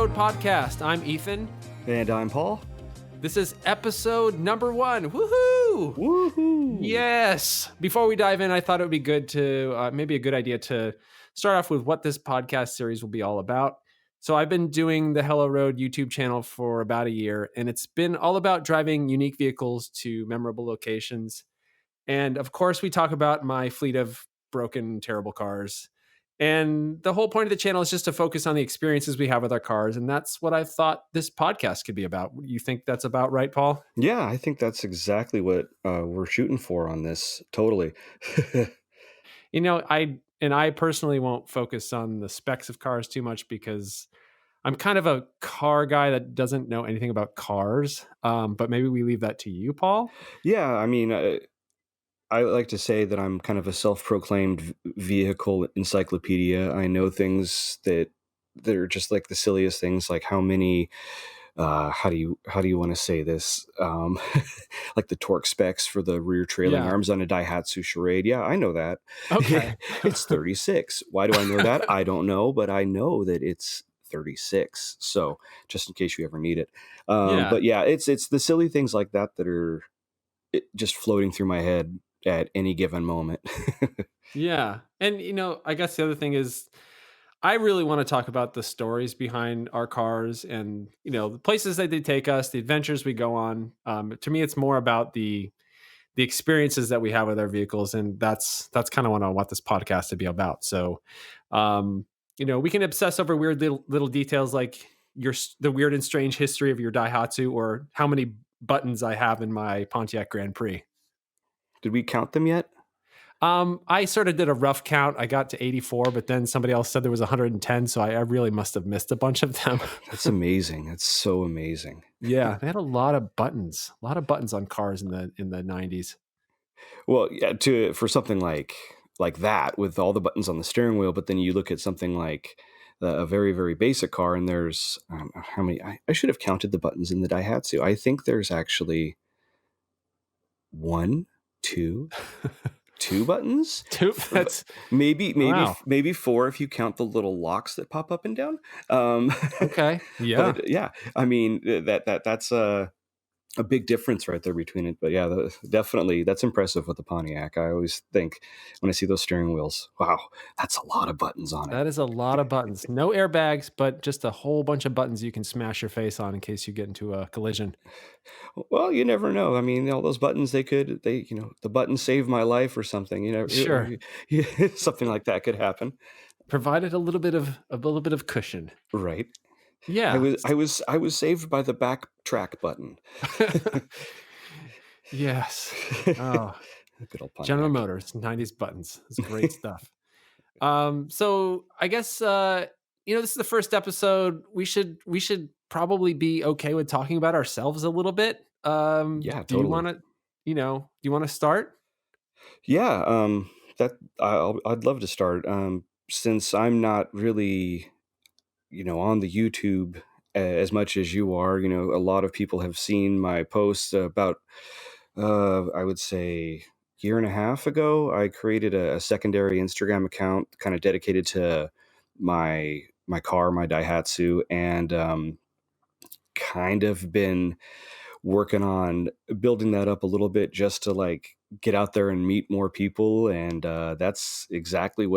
Road podcast. I'm Ethan. And I'm Paul. This is episode number 1. Woohoo! Woohoo! Yes. Before we dive in, I thought it would be good to, maybe a good idea to start off with what this podcast series will be all about. So I've been doing the Hello Road YouTube channel for about a year, and it's been all about driving unique vehicles to memorable locations. And of course, we talk about my fleet of broken, terrible cars. And the whole point of the channel is just to focus on the experiences we have with our cars. And that's what I thought this podcast could be about. You think that's about right, Paul? Yeah, I think that's exactly what we're shooting for on this. Totally. You know, I personally won't focus on the specs of cars too much because I'm kind of a car guy that doesn't know anything about cars. But maybe we leave that to you, Paul. Yeah, I mean, I like to say that I'm kind of a self-proclaimed vehicle encyclopedia. I know things that are just like the silliest things, like how many. How do you want to say this? Like the torque specs for the rear trailing arms on a Daihatsu Charade. Yeah, I know that. Okay. It's 36. Why do I know that? I don't know, but I know that it's 36. So just in case you ever need it. But yeah, it's the silly things like that are just floating through my head at any given moment. Yeah. And, you know, I guess the other thing is I really want to talk about the stories behind our cars and, you know, the places that they take us, the adventures we go on. To me, it's more about the experiences that we have with our vehicles. And that's kind of what I want this podcast to be about. So, you know, we can obsess over weird little details like the weird and strange history of your Daihatsu or how many buttons I have in my Pontiac Grand Prix. Did we count them yet? I sort of did a rough count. I got to 84, but then somebody else said there was 110. So I really must have missed a bunch of them. That's amazing. That's so amazing. Yeah. They had a lot of buttons on cars in the 90s. Well, yeah, for something like that with all the buttons on the steering wheel, but then you look at something like a very, very basic car and there's how many, I should have counted the buttons in the Daihatsu. I think there's actually 1, 2, 2 buttons. 2. That's maybe wow. maybe 4 if you count the little locks that pop up and down. Okay. Yeah. But yeah, I mean that's a big difference right there between it. But yeah, definitely that's impressive with the Pontiac. I always think when I see those steering wheels, wow, that's a lot of buttons on it. That is a lot of buttons. No airbags, but just a whole bunch of buttons you can smash your face on in case you get into a collision. Well, you never know. I mean, all those buttons, the button saved my life or something. Sure. Something like that could happen. Provided a little bit of cushion. Right. Yeah. I was saved by the backtrack button. Yes. Oh, good old Pontiac. General Motors, 90s buttons. It's great stuff. So I guess this is the first episode. We should probably be okay with talking about ourselves a little bit. Yeah, totally. Do you want to start? Yeah, I'd love to start. Since I'm not really on the YouTube as much as you are. A lot of people have seen my posts about, I would say, year and a half ago. I created a secondary Instagram account kind of dedicated to my car, my Daihatsu, and kind of been working on building that up a little bit just to like get out there and meet more people. And that's exactly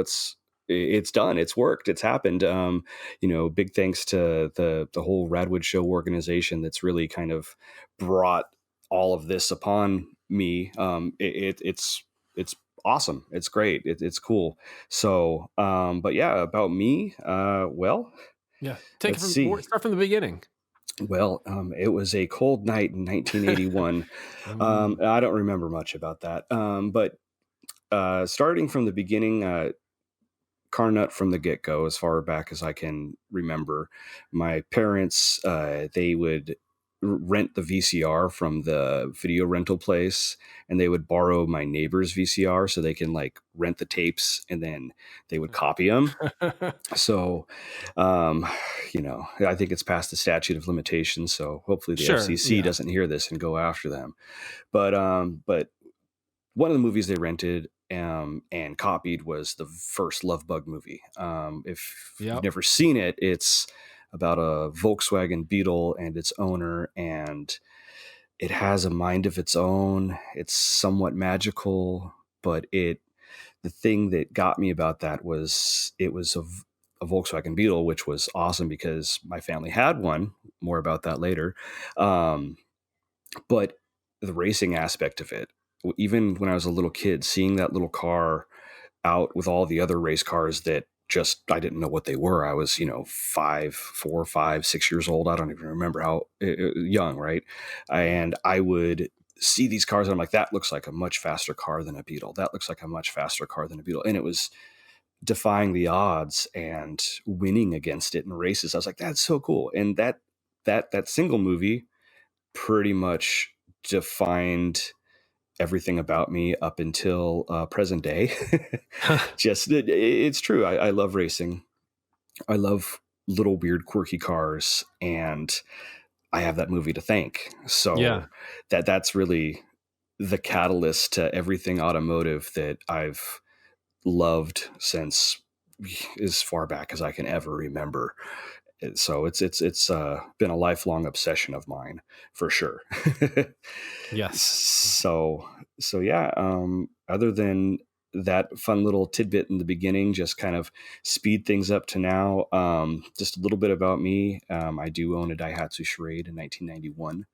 it's done. It's worked. It's happened. Big thanks to the whole Radwood Show organization that's really kind of brought all of this upon me. It's awesome. It's great. It's cool. So, but yeah, about me. Well, yeah. Start from the beginning. Well, it was a cold night in 1981. I don't remember much about that. But starting from the beginning, car nut from the get-go, as far back as I can remember. My parents, they would rent the VCR from the video rental place, and they would borrow my neighbor's VCR so they can like rent the tapes and then they would copy them. So, I think it's past the statute of limitations. So hopefully the FCC doesn't hear this and go after them. But one of the movies they rented and copied was the first Love Bug movie. If you've never seen it, it's about a Volkswagen Beetle and its owner, and it has a mind of its own. It's somewhat magical, but the thing that got me about that was it was a Volkswagen Beetle, which was awesome because my family had one. More about that later. Um, but the racing aspect of it, even when I was a little kid, seeing that little car out with all the other race cars that just I didn't know what they were. I was, 4, 5, 6 years old. I don't even remember how young, right? And I would see these cars and I'm like, that looks like a much faster car than a Beetle. That looks like a much faster car than a Beetle. And it was defying the odds and winning against it in races. I was like, that's so cool. And that single movie pretty much defined everything about me up until present day. Just it's true. I love racing. I love little weird quirky cars, and I have that movie to thank. Yeah. So that's really the catalyst to everything automotive that I've loved since as far back as I can ever remember. So it's been a lifelong obsession of mine for sure. Yes. so so yeah. Other than that fun little tidbit in the beginning, just kind of speed things up to now. Just a little bit about me. I do own a Daihatsu Charade in 1991.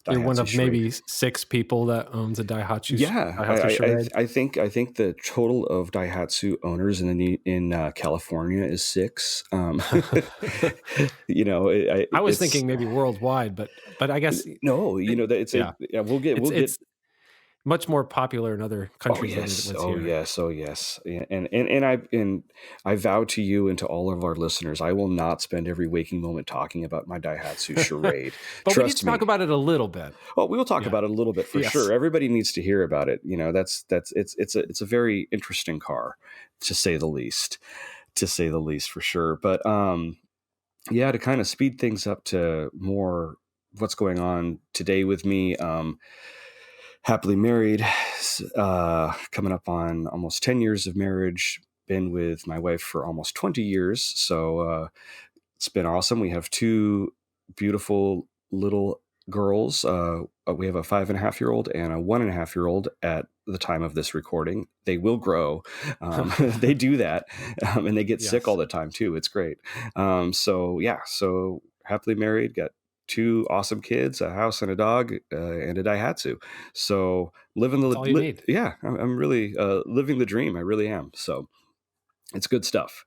You're one Daihatsu of Charade. maybe 6 people that owns a Yeah, Daihatsu Charade. I think the total of Daihatsu owners in California is 6. I was It's thinking maybe worldwide, but I guess no, it that it's yeah. yeah, It's we'll get. it's much more popular in other Oh countries than it yes, was oh here. yes, oh yes. Yeah, and I vow to you and to all of our listeners, I will not spend every waking moment talking about my Daihatsu Charade. But we need Trust to talk me. about it a little bit. Oh, we will talk Yeah. about it a little bit for Yes. sure. Everybody needs to hear about it. That's it's a very interesting car, to say the least. To say the least, for sure. But yeah, to kind of speed things up to more what's going on today with me. Happily married, coming up on almost 10 years of marriage. Been with my wife for almost 20 years. So it's been awesome. We have 2 beautiful little girls. We have a 5.5-year-old and a 1.5-year-old at the time of this recording. They will grow. They do that. And they get sick all Yes. the time too. It's great. So yeah, so happily married, got 2 awesome kids, a house and a dog, and a Daihatsu. So living That's all you need. yeah, I'm really living the dream. I really am. So it's good stuff.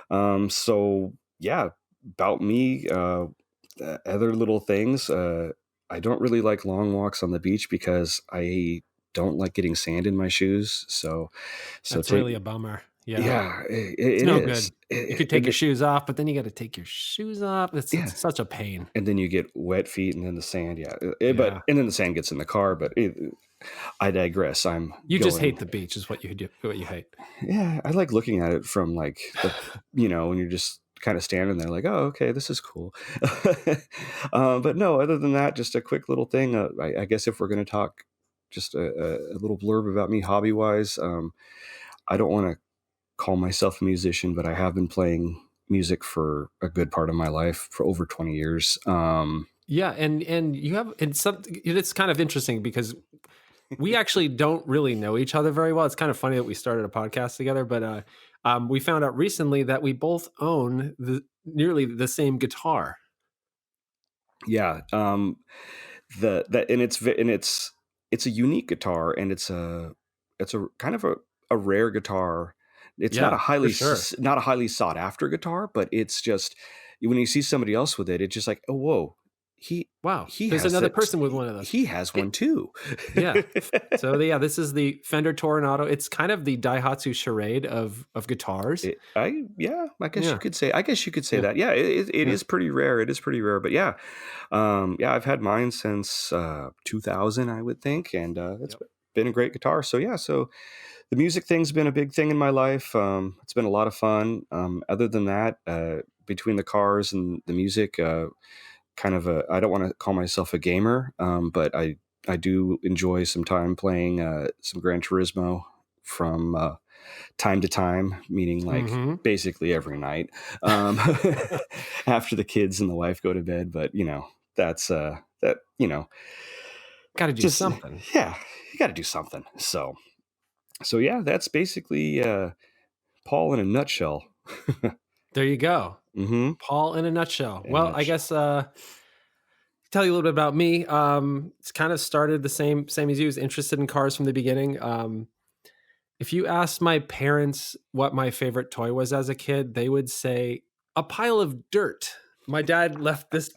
So yeah, about me, other little things. I don't really like long walks on the beach because I don't like getting sand in my shoes. So That's take really a bummer. Yeah. yeah, It's it no is. good. You could take your shoes off, but then you gotta take your shoes off. Yeah, It's such a pain. and then you get wet feet, and then the sand. Yeah, but Yeah. and then the sand gets in the car. But I digress. I'm You just hate going. the beach is what you do, what you hate. Yeah, I like looking at it from like when you're just kind of standing there like, oh, okay, this is cool. But no, other than that, just a quick little thing. I guess if we're going to talk just a little blurb about me hobby wise, I don't want to call myself a musician, but I have been playing music for a good part of my life for over 20 years. Yeah, and you have and some it's kind of interesting because we actually don't really know each other very well. It's kind of funny that we started a podcast together, but we found out recently that we both own nearly the same guitar. Yeah. The that and it's a unique guitar, and it's a kind of a rare guitar. It's not a Yeah, for sure. not a highly sought after guitar, but it's just when you see somebody else with it, it's just like, oh whoa, he Wow, he there's has another that person with one of those. he has one It, too. yeah. So yeah, this is the Fender Toronado. It's kind of the Daihatsu charade of guitars. Yeah, Yeah, I guess you could say yeah, that. Yeah, it yeah. is pretty rare. It is pretty rare, but yeah, yeah, I've had mine since 2000, I would think, and it's Yep. been a great guitar. So yeah, so the music thing's been a big thing in my life. It's been a lot of fun. Other than that, between the cars and the music, kind of I don't want to call myself a gamer, but I do enjoy some time playing some Gran Turismo from time to time, meaning like Mm-hmm. basically every night, um, after the kids and the wife go to bed. But that's that Got to do just something. yeah, you got to do something. So yeah, that's basically Paul in a nutshell. There you go. Mm-hmm. Paul in a nutshell. In a Well, I nutshell. guess tell you a little bit about me. It's kind of started the same as you. Was interested in cars from the beginning. If you asked my parents what my favorite toy was as a kid, they would say a pile of dirt. My dad left this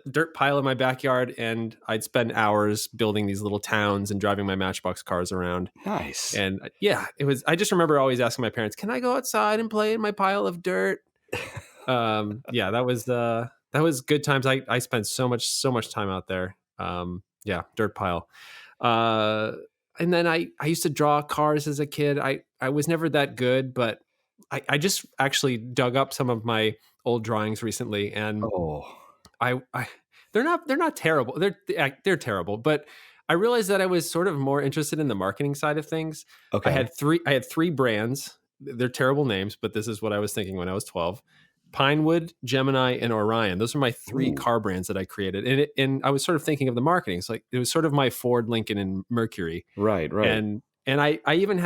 dirt pile in my backyard, and I'd spend hours building these little towns and driving my Matchbox cars around. Nice. And yeah, it was. I just remember always asking my parents, "Can I go outside and play in my pile of dirt?" Yeah, that was good times. I spent so much time out there. Yeah, dirt pile. Uh, and then I used to draw cars as a kid. I was never that good, but I just actually dug up some of my old drawings recently, and Oh, I they're not terrible. They're terrible, but I realized that I was sort of more interested in the marketing side of things. okay. I had three brands. They're terrible names, but this is what I was thinking when I was 12. Pinewood, Gemini, and Orion. Those are my three Ooh, car brands that I created. And I was sort of thinking of the marketing. It's like it was sort of my Ford, Lincoln, and Mercury. right, right. And I even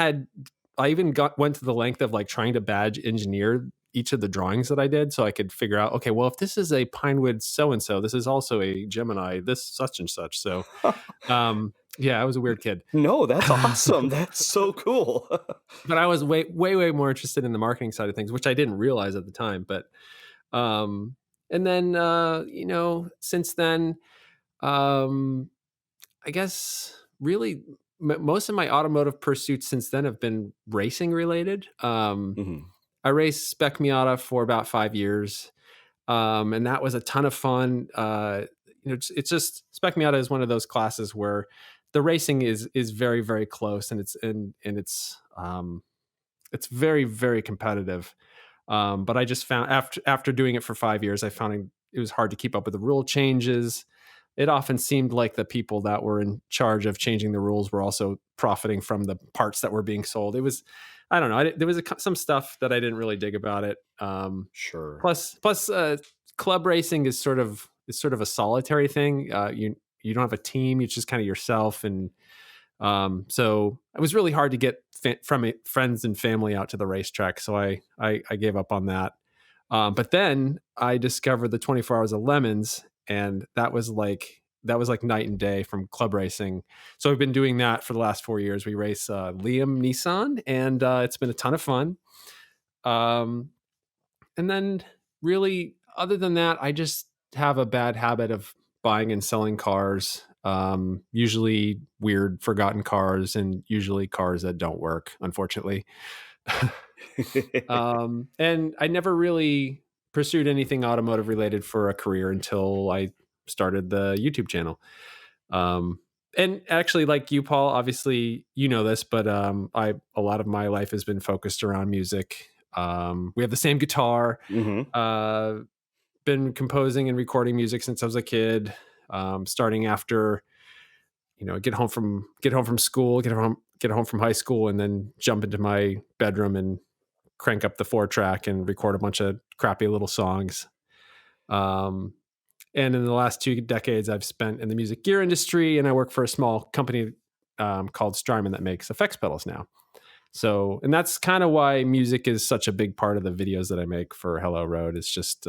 went to the length of like trying to badge engineer each of the drawings that I did so I could figure out, okay, well, if this is a Pinewood so and so, this is also a Gemini, this such and such. So yeah, I was a weird kid. No, that's awesome. That's so cool. But I was way more interested in the marketing side of things, which I didn't realize at the time. But um and then since then, um I guess really most of my automotive pursuits since then have been racing related. Mhm. I raced Spec Miata for about 5 years, and that was a ton of fun. It's just Spec Miata is one of those classes where the racing is very very close, and it's very very competitive. But I just found after doing it for 5 years, I found it was hard to keep up with the rule changes. It often seemed like the people that were in charge of changing the rules were also profiting from the parts that were being sold. It was, I don't know, there was some stuff that I didn't really dig about it. Sure. Plus, club racing is sort of a solitary thing. You don't have a team; it's just kind of yourself, and so it was really hard to get friends and family out to the racetrack. So I gave up on that. But then I discovered the 24 Hours of Lemons, and that was like night and day from club racing. So I've been doing that for the last 4 years. We race Liam Nissan, and it's been a ton of fun. Um, and then really, other than that, I just have a bad habit of buying and selling cars. Usually weird, forgotten cars, and usually cars that don't work, unfortunately. And I never really pursued anything automotive related for a career until I started the YouTube channel. Um, and actually, like you, Paul, obviously you know this, but a lot of my life has been focused around music. We have the same guitar. Mhm. Uh, been composing and recording music since I was a kid. Starting after get home from school, get home from high school, and then jump into my bedroom and crank up the 4 track and record a bunch of crappy little songs. Um, and in the last 2 decades, I've spent in the music gear industry, and I work for a small company called Strymon that makes effects pedals now. So, and that's kind of why music is such a big part of the videos that I make for Hello Road. It's just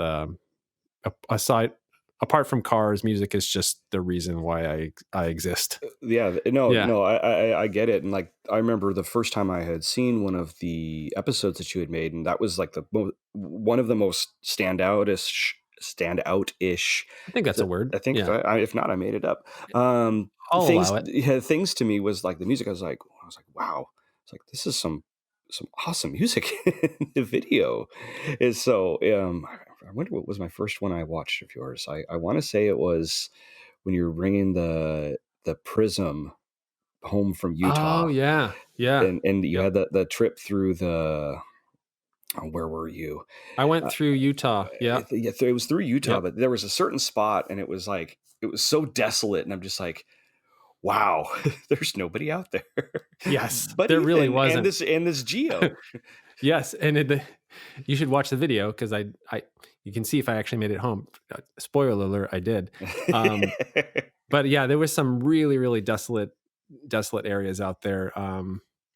aside, apart from cars, music is just the reason why I exist. Yeah, no, Yeah. no, I get it, and like I remember the first time I had seen one of the episodes that you had made, and that was like one of the most standout-ish. I think that's a word. I think Yeah. if not, I made it up. I'll Things, allow it. yeah, things to me was like the music. I was like, wow, it's like this is some awesome music in the video. And so, I wonder what was my first one I watched of yours. I want to say it was when you were bringing the Prism home from Oh Utah, yeah. Yeah. and you Yep. had the trip through the where were you? I went Uh, through Utah. Yeah. yeah, it was through Utah, Yep. but there was a certain spot, and it was like it was so desolate, and I'm just like, wow, there's nobody out there Yes, but there really Ethan and wasn't. this Geo. Yes, and you should watch the video because I you can see if I actually made it home. Spoiler alert, I did. Um, but yeah, there was some really, really desolate areas out there.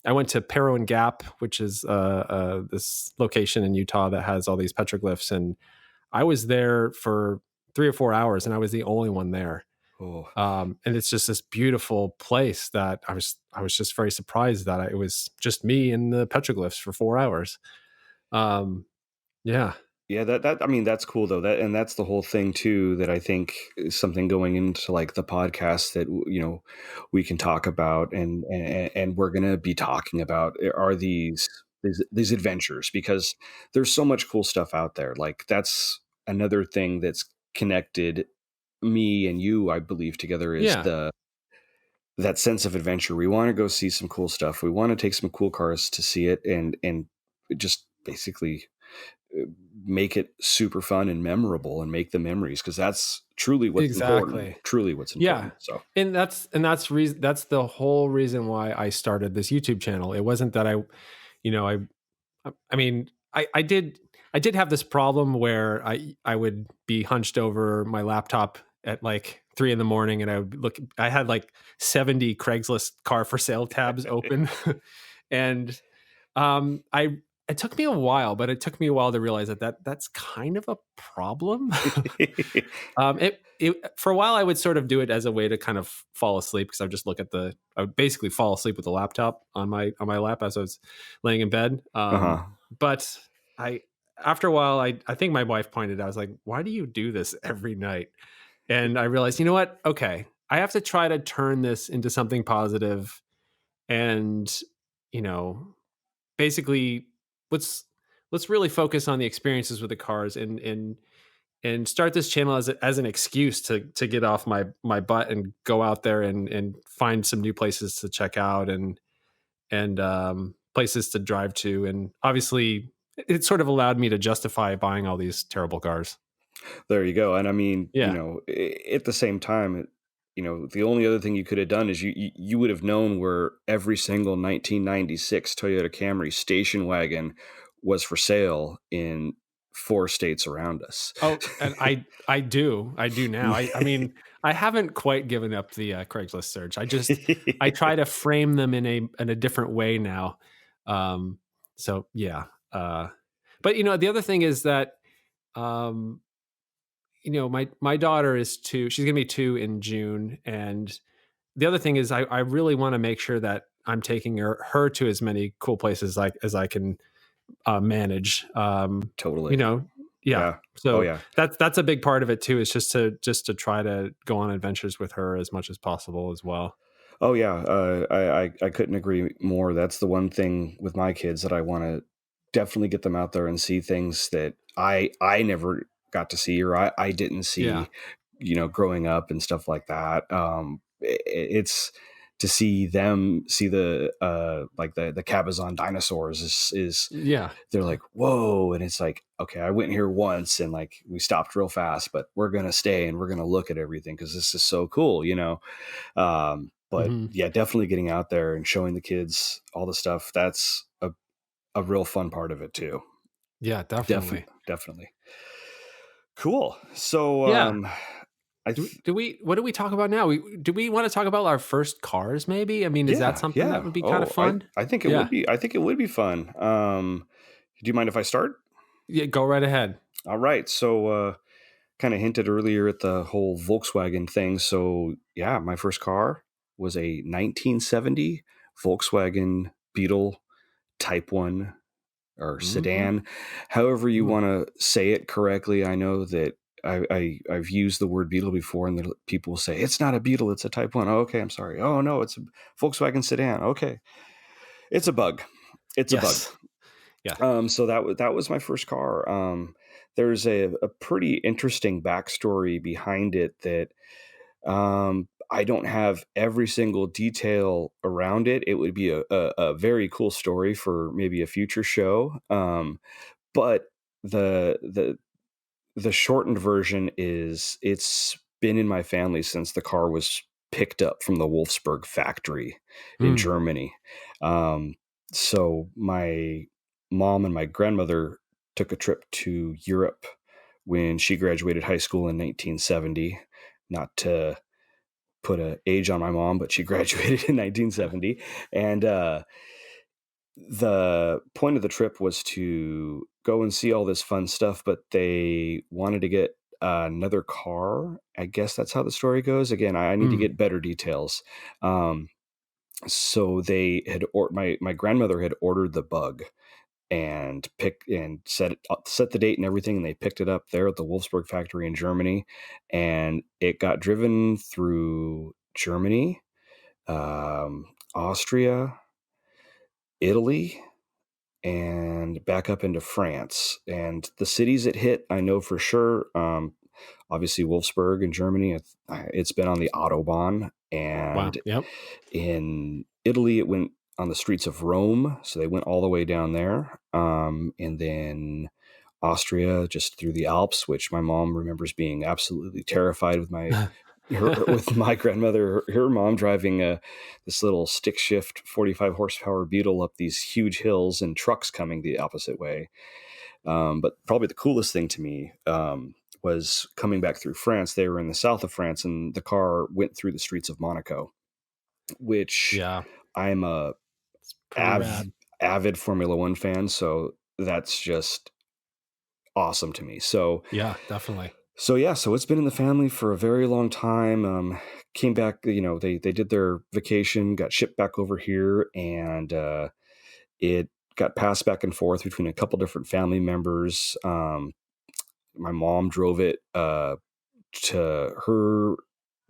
I went to Perrowan Gap, which is this location in Utah that has all these petroglyphs, and I was there for 3 or 4 hours, and I was the only one there. Oh. And it's just this beautiful place that I was just very surprised that it was just me and the petroglyphs for 4 hours. Um, yeah, Yeah, that I mean, that's cool though. That and that's the whole thing too that I think is something going into like the podcast that we can talk about and we're gonna be talking about are these adventures because there's so much cool stuff out there. Like that's another thing that's connected me and you, I believe, together is yeah, the that sense of adventure. We want to go see some cool stuff. We want to take some cool cars to see it and just basically make it super fun and memorable and make the memories because that's truly what's important. exactly. Truly what's Yeah. important. So That's the whole reason why I started this YouTube channel. It wasn't that you know, I mean, I did have this problem where I would be hunched over my laptop at like 3 in the morning, and I had like 70 Craigslist car for sale tabs open. And I it took me a while, but it took me a while to realize that's kind of a problem. It for a while I would sort of do it as a way to kind of fall asleep because I would basically fall asleep with the laptop on my lap as I was laying in bed. uh-huh. But I after a while I think my wife pointed out, I was like, why do you do this every night? And I realized, you know what? Okay, I have to try to turn this into something positive and you know basically let's let's really focus on the experiences with the cars and start this channel as an excuse to get off my butt and go out there and find some new places to check out and places to drive to, and obviously it sort of allowed me to justify buying all these terrible cars. There you go. And I mean, Yeah. at the same time, the only other thing you could have done is you would have known where every single 1996 Toyota Camry station wagon was for sale in 4 states around us. Oh, and I do now. I mean, I haven't quite given up the Craigslist search. I try to frame them in a different way now. Um, so yeah. But the other thing is that um, my daughter is 2. She's gonna be 2 in June, and the other thing is I really want to make sure that I'm taking her to as many cool places like as I can manage. You Totally. know, yeah. Yeah. Oh So yeah. that's a big part of it too. Is just to try to go on adventures with her as much as possible as well. Oh yeah, I couldn't agree more. That's the one thing with my kids that I want to definitely get them out there and see things that I never got to see or I didn't Yeah, see, growing up and stuff like that. It's to see them see the like the Cabazon dinosaurs is yeah, they're like whoa, and it's like okay, I went here once and like we stopped real fast, but we're gonna stay and we're gonna look at everything because this is so cool. But hmm, yeah, definitely getting out there and showing the kids all the stuff. That's a real fun part of it too. yeah, definitely. Definitely. Cool. So, Yeah. I, What do we talk about now? Do we want to talk about our first cars? Maybe. I mean, is that yeah, something that yeah. would be kind of Oh, fun? I think it would Yeah. be, I think it would be fun. Do you mind if I start? Yeah. Go right ahead. All right. So, kind of hinted earlier at the whole Volkswagen thing. So yeah, my first car was a 1970 Volkswagen Beetle Type 1 or Hmm. sedan, however you Ooh. want to say it correctly. I know that I've used the word Beetle before, and people will say it's not a Beetle, it's a Type One. Oh, okay, I'm sorry. Oh no, it's a Volkswagen sedan. Okay, it's a bug. It's a bug. Yes. Yeah. So that was my first car. There's a pretty interesting backstory behind it that I don't have every single detail around it. It would be a very cool story for maybe a future show. But the the the shortened version is it's been in my family since the car was picked up from the Wolfsburg factory in Mm. Germany. Um, so my mom and my grandmother took a trip to Europe when she graduated high school in 1970. Not to put a age on my mom, but she graduated in 1970. And the point of the trip was to go and see all this fun stuff, but they wanted to get another car. I guess that's how the story goes. Again, I need to Mm. get better details. Um, so they had, my grandmother had ordered the Bug and picked and set the date and everything, and they picked it up there at the Wolfsburg factory in Germany, and it got driven through Germany, Austria, Italy, and back up into France. And the cities it hit, I know for sure. Obviously, Wolfsburg in Germany, it's been on the Autobahn. Wow. And Yep. in Italy, it went on the streets of Rome. So they went all the way down there. And then Austria, just through the Alps, which my mom remembers being absolutely terrified with with my grandmother, her mom driving this little stick shift 45 horsepower Beetle up these huge hills and trucks coming the opposite way. But probably the coolest thing to me was coming back through France. They were in the south of France, and the car went through the streets of Monaco, which Yeah. I'm a It's pretty av- rad. avid Formula One fan, so that's just awesome to me. Yeah, definitely. So it's been in the family for a very long time. Came back, they did their vacation, got shipped back over here, and it got passed back and forth between a couple different family members. My mom drove it to her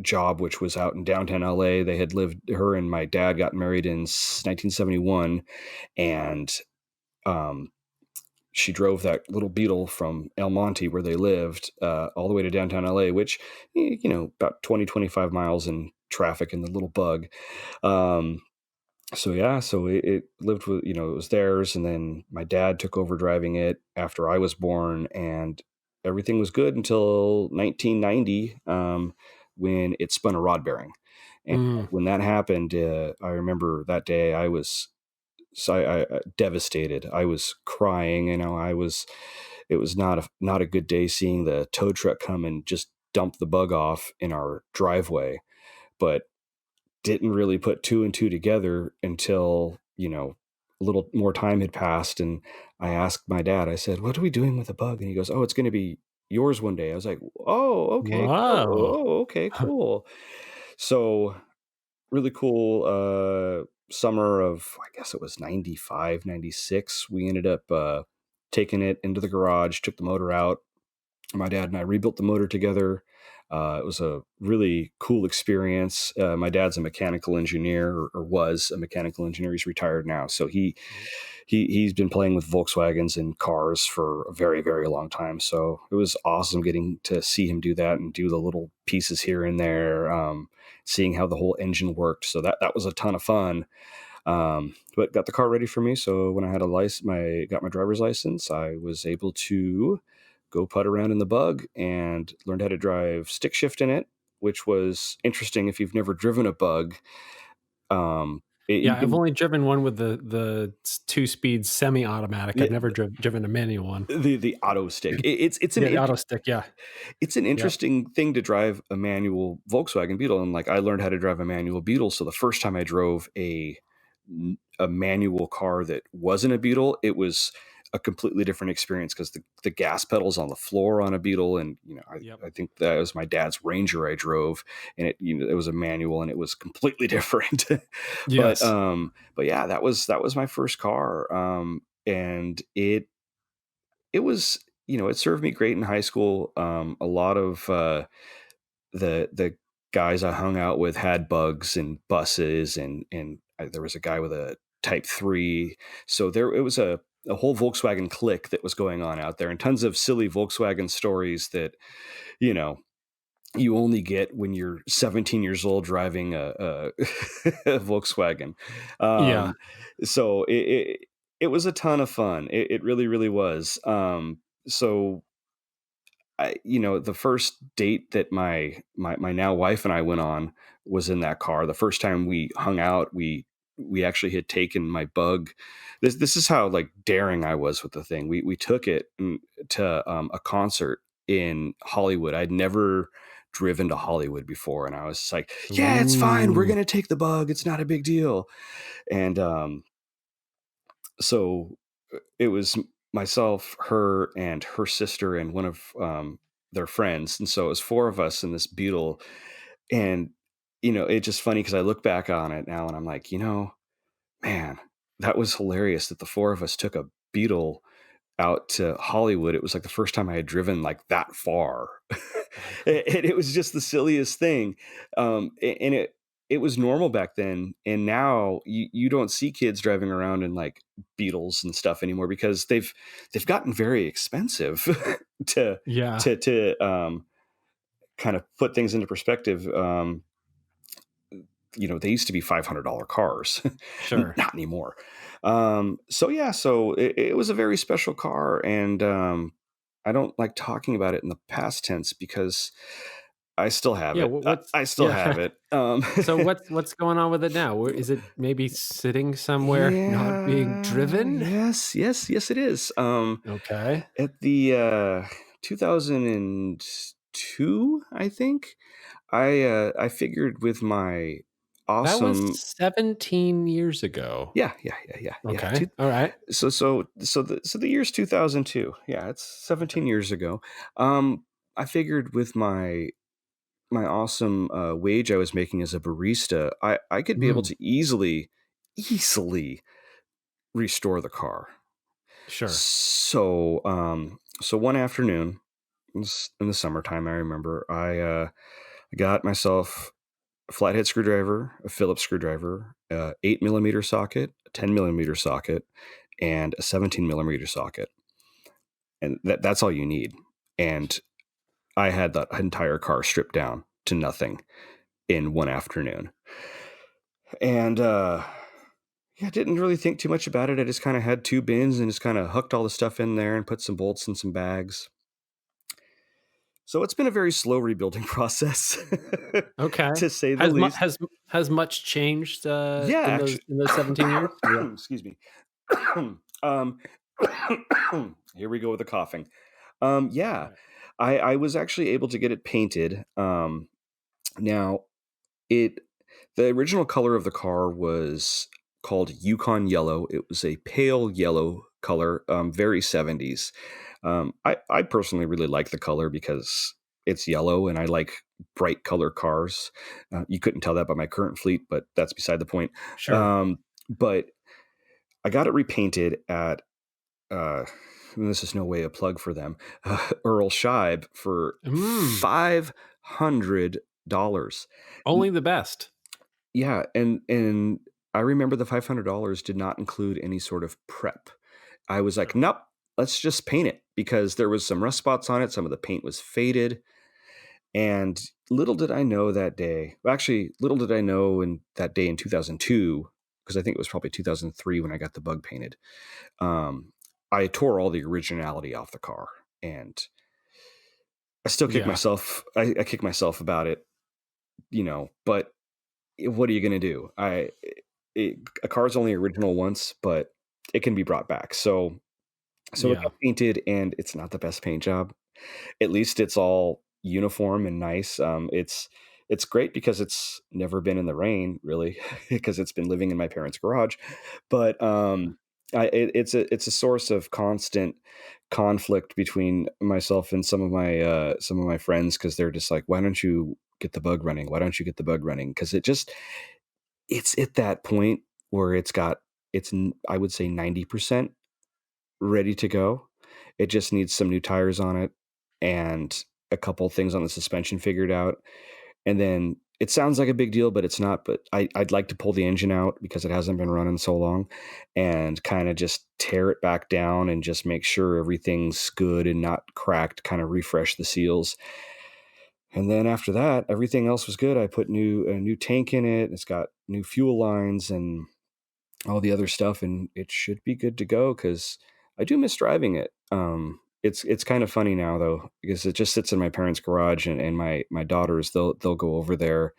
job, which was out in downtown LA. They had lived, her and my dad got married in 1971, and um, she drove that little Beetle from El Monte, where they lived, all the way to downtown LA, which, about 25 miles in traffic in the little Bug. Um, so yeah, so it lived with, it was theirs. And then my dad took over driving it after I was born, and everything was good until 1990, when it spun a rod bearing. And Mm. when that happened, I remember that day I was, devastated. I was crying. It was not a good day seeing the tow truck come and just dump the Bug off in our driveway, but didn't really put two and two together until, a little more time had passed. And I asked my dad, I said, "What are we doing with the Bug?" And he goes, "Oh, it's going to be yours one day." I was like, "Oh, okay, cool. Wow. Oh, okay, cool." So really cool summer of, I guess it was 95, 96. We ended up taking it into the garage, took the motor out. My dad and I rebuilt the motor together. It was a really cool experience. My dad's a mechanical engineer, or was a mechanical engineer. He's retired now, so he's been playing with Volkswagens and cars for a very, very long time. So it was awesome getting to see him do that and do the little pieces here and there, seeing how the whole engine worked. So that was a ton of fun. But got the car ready for me. So when I had got my driver's license, I was able to go putt around in the Bug and learned how to drive stick shift in it, which was interesting if you've never driven a Bug. You Yeah, I've can only driven one with the two-speed semi-automatic. I've the, never driven a manual one. the auto stick. It's Yeah, the auto stick. Yeah. it's an Yep. interesting thing to drive a manual Volkswagen Beetle. And like, I learned how to drive a manual Beetle. So the first time I drove a manual car that wasn't a Beetle, it was a completely different experience, because the gas pedals on the floor on a Beetle. And, Yep. I think that was my dad's Ranger I drove, and it was a manual, and it was completely different. but, Yes. but yeah, that was my first car. And it was, it served me great in high school. A lot of the guys I hung out with had Bugs and buses, and there was a guy with a Type 3. So it was a whole Volkswagen clique that was going on out there, and tons of silly Volkswagen stories that, you know, you only get when you're 17 years old driving a a Volkswagen. Yeah. Um, so it was a ton of fun. It really, really was. So the first date that my now wife and I went on was in that car. The first time we hung out, we actually had taken my Bug. This is how like daring I was with the thing. We took it to a concert in Hollywood. I'd never driven to Hollywood before, and I was like, "Yeah, it's fine. We're Ooh. gonna take the Bug. It's not a big deal." And so it was myself, her, and her sister, and one of their friends, and so it was four of us in this Beetle. And it's just funny because I look back on it now, and I'm like, man, that was hilarious that the four of us took a Beetle out to Hollywood. It was like the first time I had driven like that far. And it was just the silliest thing. And it was normal back then. And now you don't see kids driving around in like Beetles and stuff anymore because they've gotten very expensive to Yeah, to kind of put things into perspective. They used to be $500 cars, sure. not anymore. So yeah, so it was a very special car, and I don't like talking about it in the past tense because I still have Yeah, it. what's I still have yeah. it. So what's going on with it now? Where is it maybe sitting somewhere not being Yeah, driven? yes, yes, yes, it is. Okay. At the 2002, I think I figured with my That was awesome. 17 years ago. Yeah, yeah, yeah, yeah, yeah. Okay. All right. So the year's 2002. Yeah, it's 17 years ago. I figured with my awesome wage I was making as a barista, I could be able Mm, to easily restore the car. sure. So one afternoon in the summertime, I remember I got myself a flathead screwdriver, a Phillips screwdriver, 8 millimeter socket, a 10 millimeter socket, and a 17 millimeter socket, and that's all you need. And I had that entire car stripped down to nothing in one afternoon. And yeah, I didn't really think too much about it. I just kind of had two bins and just kind of hooked all the stuff in there and put some bolts in some bags. So it's been a very slow rebuilding process, Okay. to say the Has mu least. has much changed, Yeah, in those 17 years? Yeah. excuse me. um, here we go with the coughing. Yeah, Right. I was actually able to get it painted. Now it the original color of the car was called Yukon Yellow. It was a pale yellow color, very 70s. I personally really like the color because it's yellow and I like bright color cars. You couldn't tell that by my current fleet, but that's beside the point. Sure. But I got it repainted at, uh, and this is no way a plug for them, Earl Scheib for Mm, $500. only the best. Yeah, and I remember the $500 did not include any sort of prep. I was like, Sure. "Nope, let's just paint it," because there was some rust spots on it, some of the paint was faded, and little did I know that day, well, actually, little did I know in that day in 2002, because I think it was probably 2003 when I got the Bug painted. um, I tore all the originality off the car, and I still kick Yeah. myself. I kick myself about it, but what are you going to do? A car's only original once, but it can be brought back. So it Yeah. got painted, and it's not the best paint job. At least it's all uniform and nice. It's great because it's never been in the rain, really, because it's been living in my parents' garage. But it's a source of constant conflict between myself and some of my friends because they're just like, "Why don't you get the Bug running? Why don't you get the Bug running?" Because it's at that point where I would say 90% ready to go. It just needs some new tires on it and a couple things on the suspension figured out. And then it sounds like a big deal, but it's not. But I'd like to pull the engine out because it hasn't been running so long and kind of just tear it back down and just make sure everything's good and not cracked, kind of refresh the seals. And then after that, everything else was good. I put a new tank in it. It's got new fuel lines and all the other stuff, and it should be good to go because I do miss driving it. it's kind of funny now though, because it just sits in my parents' garage, and my daughters, they'll go over there,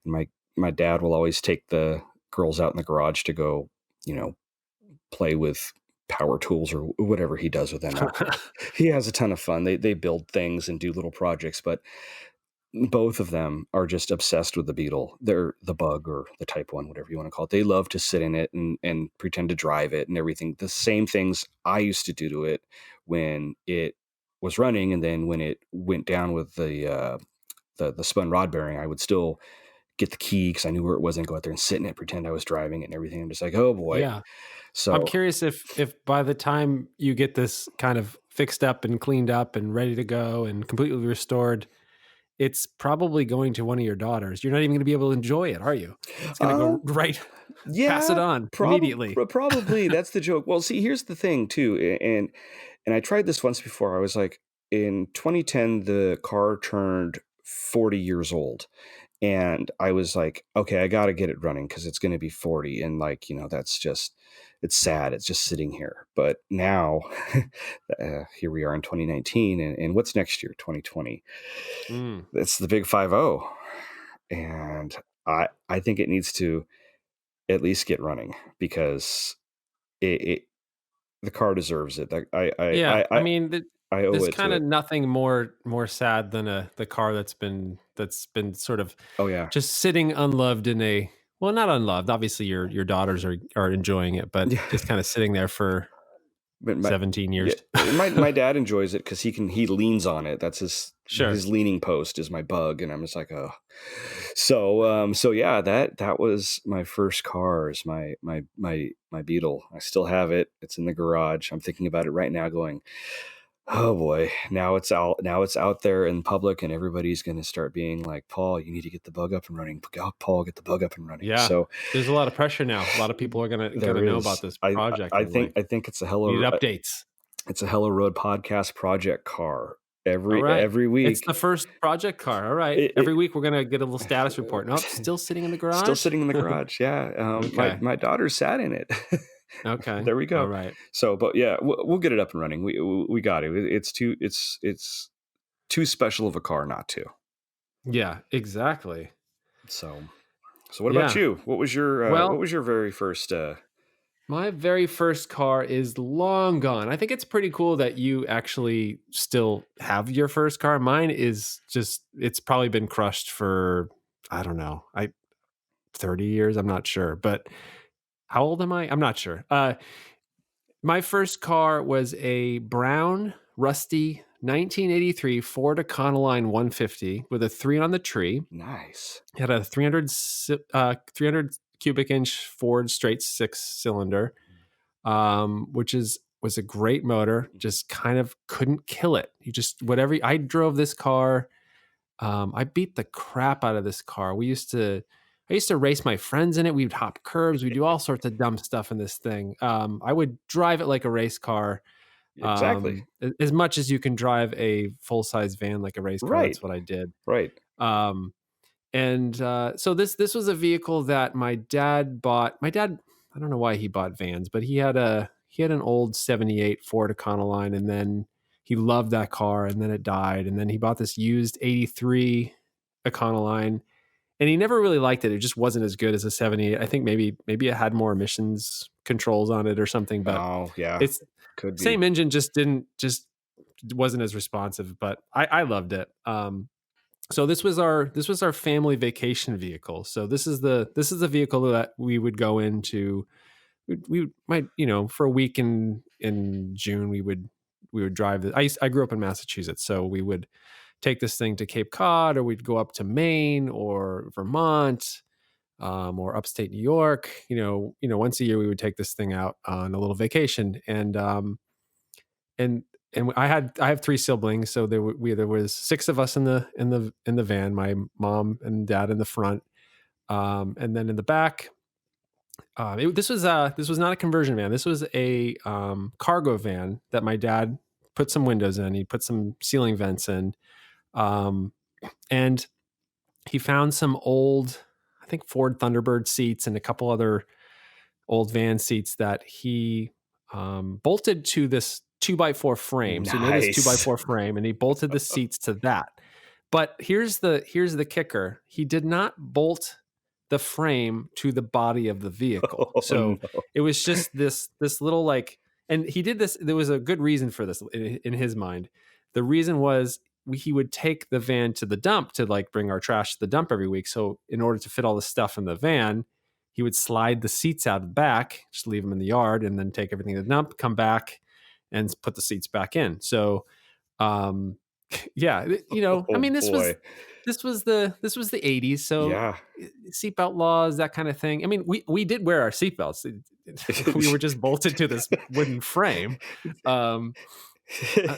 and my dad will always take the girls out in the garage to go, you know, play with power tools or whatever he does with them. He has a ton of fun. They build things and do little projects, but both of them are just obsessed with the Beetle. They're the Bug or the Type 1, whatever you want to call it. They love to sit in it and pretend to drive it and everything. The same things I used to do to it when it was running, and then when it went down with the spun rod bearing, I would still get the key because I knew where it was and go out there and sit in it, pretend I was driving it and everything. I'm just like, oh boy. Yeah. I'm So curious if by the time you get this kind of fixed up and cleaned up and ready to go and completely restored, it's probably going to one of your daughters. You're not even going to be able to enjoy it, are you? It's going to uh go right, pass it yeah, on immediately. probably that's the joke. Well, see, here's the thing too, and I tried this once before. I was like, in 2010, the car turned 40 years old. And I was like, okay, I got to get it running because it's going to be 40. And like, that's just, it's sad. It's just sitting here. But now, here we are in 2019. And what's next year, 2020? Mm. It's the big 50. And I think it needs to at least get running because it the car deserves it. Like, Yeah, I mean, I owe there's it to kind of it. nothing more sad than the car that's been sort of Oh, yeah. just sitting unloved in a well, not unloved. Obviously, your daughters are enjoying it, but Yeah. just kind of sitting there for But 17 yeah, years. my dad enjoys it because he leans on it. That's Sure. his leaning post is my Bug, and I'm just like, oh. So yeah, that was my first car, is my Beetle. I still have it. It's in the garage. I'm thinking about it right now, going, oh boy, now it's out there in public, and everybody's going to start being like, Paul, you need to get the Bug up and running. Paul, get the Bug up and running. Yeah. So There's a lot of pressure now. A lot of people are gonna there know about is. this I project I and think like I think it's a we need updates. Hello Road podcast project car All right. every It's the week. first project car. All right. It Every week we're gonna get a little status report. Nope, still sitting in the still garage. sitting in the garage. Yeah, Okay. my daughter sat in it. Okay. There we All go. right. So, but yeah, we'll get it up and running. We got it. It's too special of a car not to. Yeah, exactly. So, what about Yeah. you? What Well, was your very first? my very first car is long gone. I think it's pretty cool that you actually still have your first car. Mine is just it's probably been crushed for I don't know. 30 years, I'm not sure. But how old am I? I'm not sure. My first car was a brown, rusty 1983 Ford Econoline 150 with a 3 on the tree. Nice. It had a 300 cubic inch Ford straight six cylinder, which was a great motor. Just kind of couldn't kill it. You just whatever. I drove this car. I beat the crap out of this car. I used to race my friends in it. We'd hop curbs. We'd do all sorts of dumb stuff in this thing. I would drive it like a race car, Exactly. as much as you can drive a full size van like a race car. Right. That's what I did. Right. Um, and so this was a vehicle that my dad bought. My dad, I don't know why he bought vans, but he had an old 78 Ford Econoline, and then he loved that car, and then it died, and then he bought this used 83 Econoline, and he never really liked it. It just wasn't as good as a 78. I think maybe it had more emissions controls on it or something, but Oh yeah, it's could be. same engine, just wasn't as responsive, but I loved it. So this was our family vacation vehicle. So this is the vehicle that we would go into. We might for a week in June we would drive. I grew up in Massachusetts, so we would take this thing to Cape Cod, or we'd go up to Maine or Vermont, or upstate New York. Once a year we would take this thing out on a little vacation, and I have three siblings, so there was six of us in the van. My mom and dad in the front, and then in the back. This was not a conversion van. This was a cargo van that my dad put some windows in. He put some ceiling vents in, um, and he found some old, I think Ford Thunderbird seats and a couple other old van seats that he bolted to 2x4 frame. So he made this Nice. 2x4 frame and he bolted the seats to that. But here's the kicker. He did not bolt the frame to the body of the vehicle. Oh So no. it was just this little like, and he did this. There was a good reason for this in his mind. The reason was he would take the van to the dump to like bring our trash to the dump every week. So in order to fit all the stuff in the van, he would slide the seats out of the back, just leave them in the yard, and then take everything to the dump, come back, and put the seats back in. So, um, yeah, I Oh mean, boy. this was the 80s, so Yeah. seatbelt laws, that kind of thing. I mean, we did wear our seatbelts. We were just bolted to this wooden frame. Um,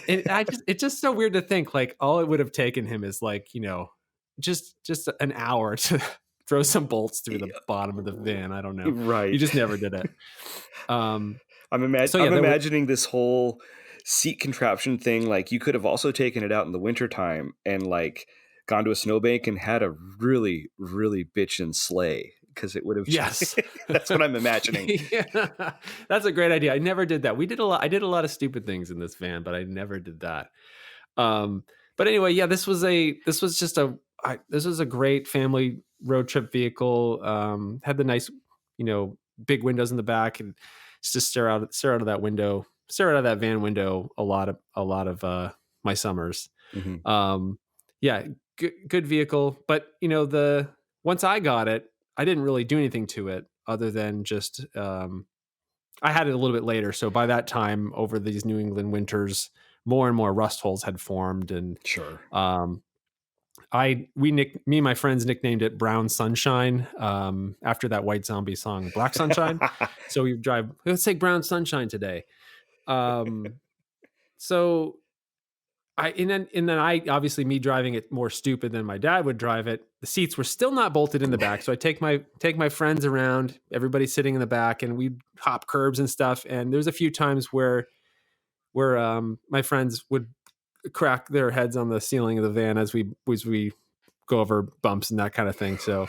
and it's just so weird to think like all it would have taken him is like, just an hour to throw some bolts through the bottom of the van. I don't know. He Right. just never did it. Um, so yeah, I'm there were, imagining this whole seat contraption thing. Like you could have also taken it out in the wintertime and like gone to a snowbank and had a really, really bitchin' sleigh because it would have. yes. That's what I'm imagining. Yeah, that's a great idea. I never did that. We did a lot. I did a lot of stupid things in this van, but I never did that. Um, but anyway, yeah, this was a great family road trip vehicle. Had the nice, big windows in the back, and just stare out of that window, stare out of that van window a lot of my summers. Hmm. Yeah, good vehicle, but the once I got it, I didn't really do anything to it other than just I had it a little bit later. So by that time, over these New England winters, more and more rust holes had formed, and Sure. um, me and my friends nicknamed it Brown Sunshine after that White Zombie song, Black Sunshine. So we drive. Let's take Brown Sunshine today. Um, so and then I obviously me driving it more stupid than my dad would drive it. The seats were still not bolted in the back, so I take my friends around, everybody sitting in the back, and we hop curbs and stuff. And there's a few times where my friends would crack their heads on the ceiling of the van as we go over bumps and that kind of thing. So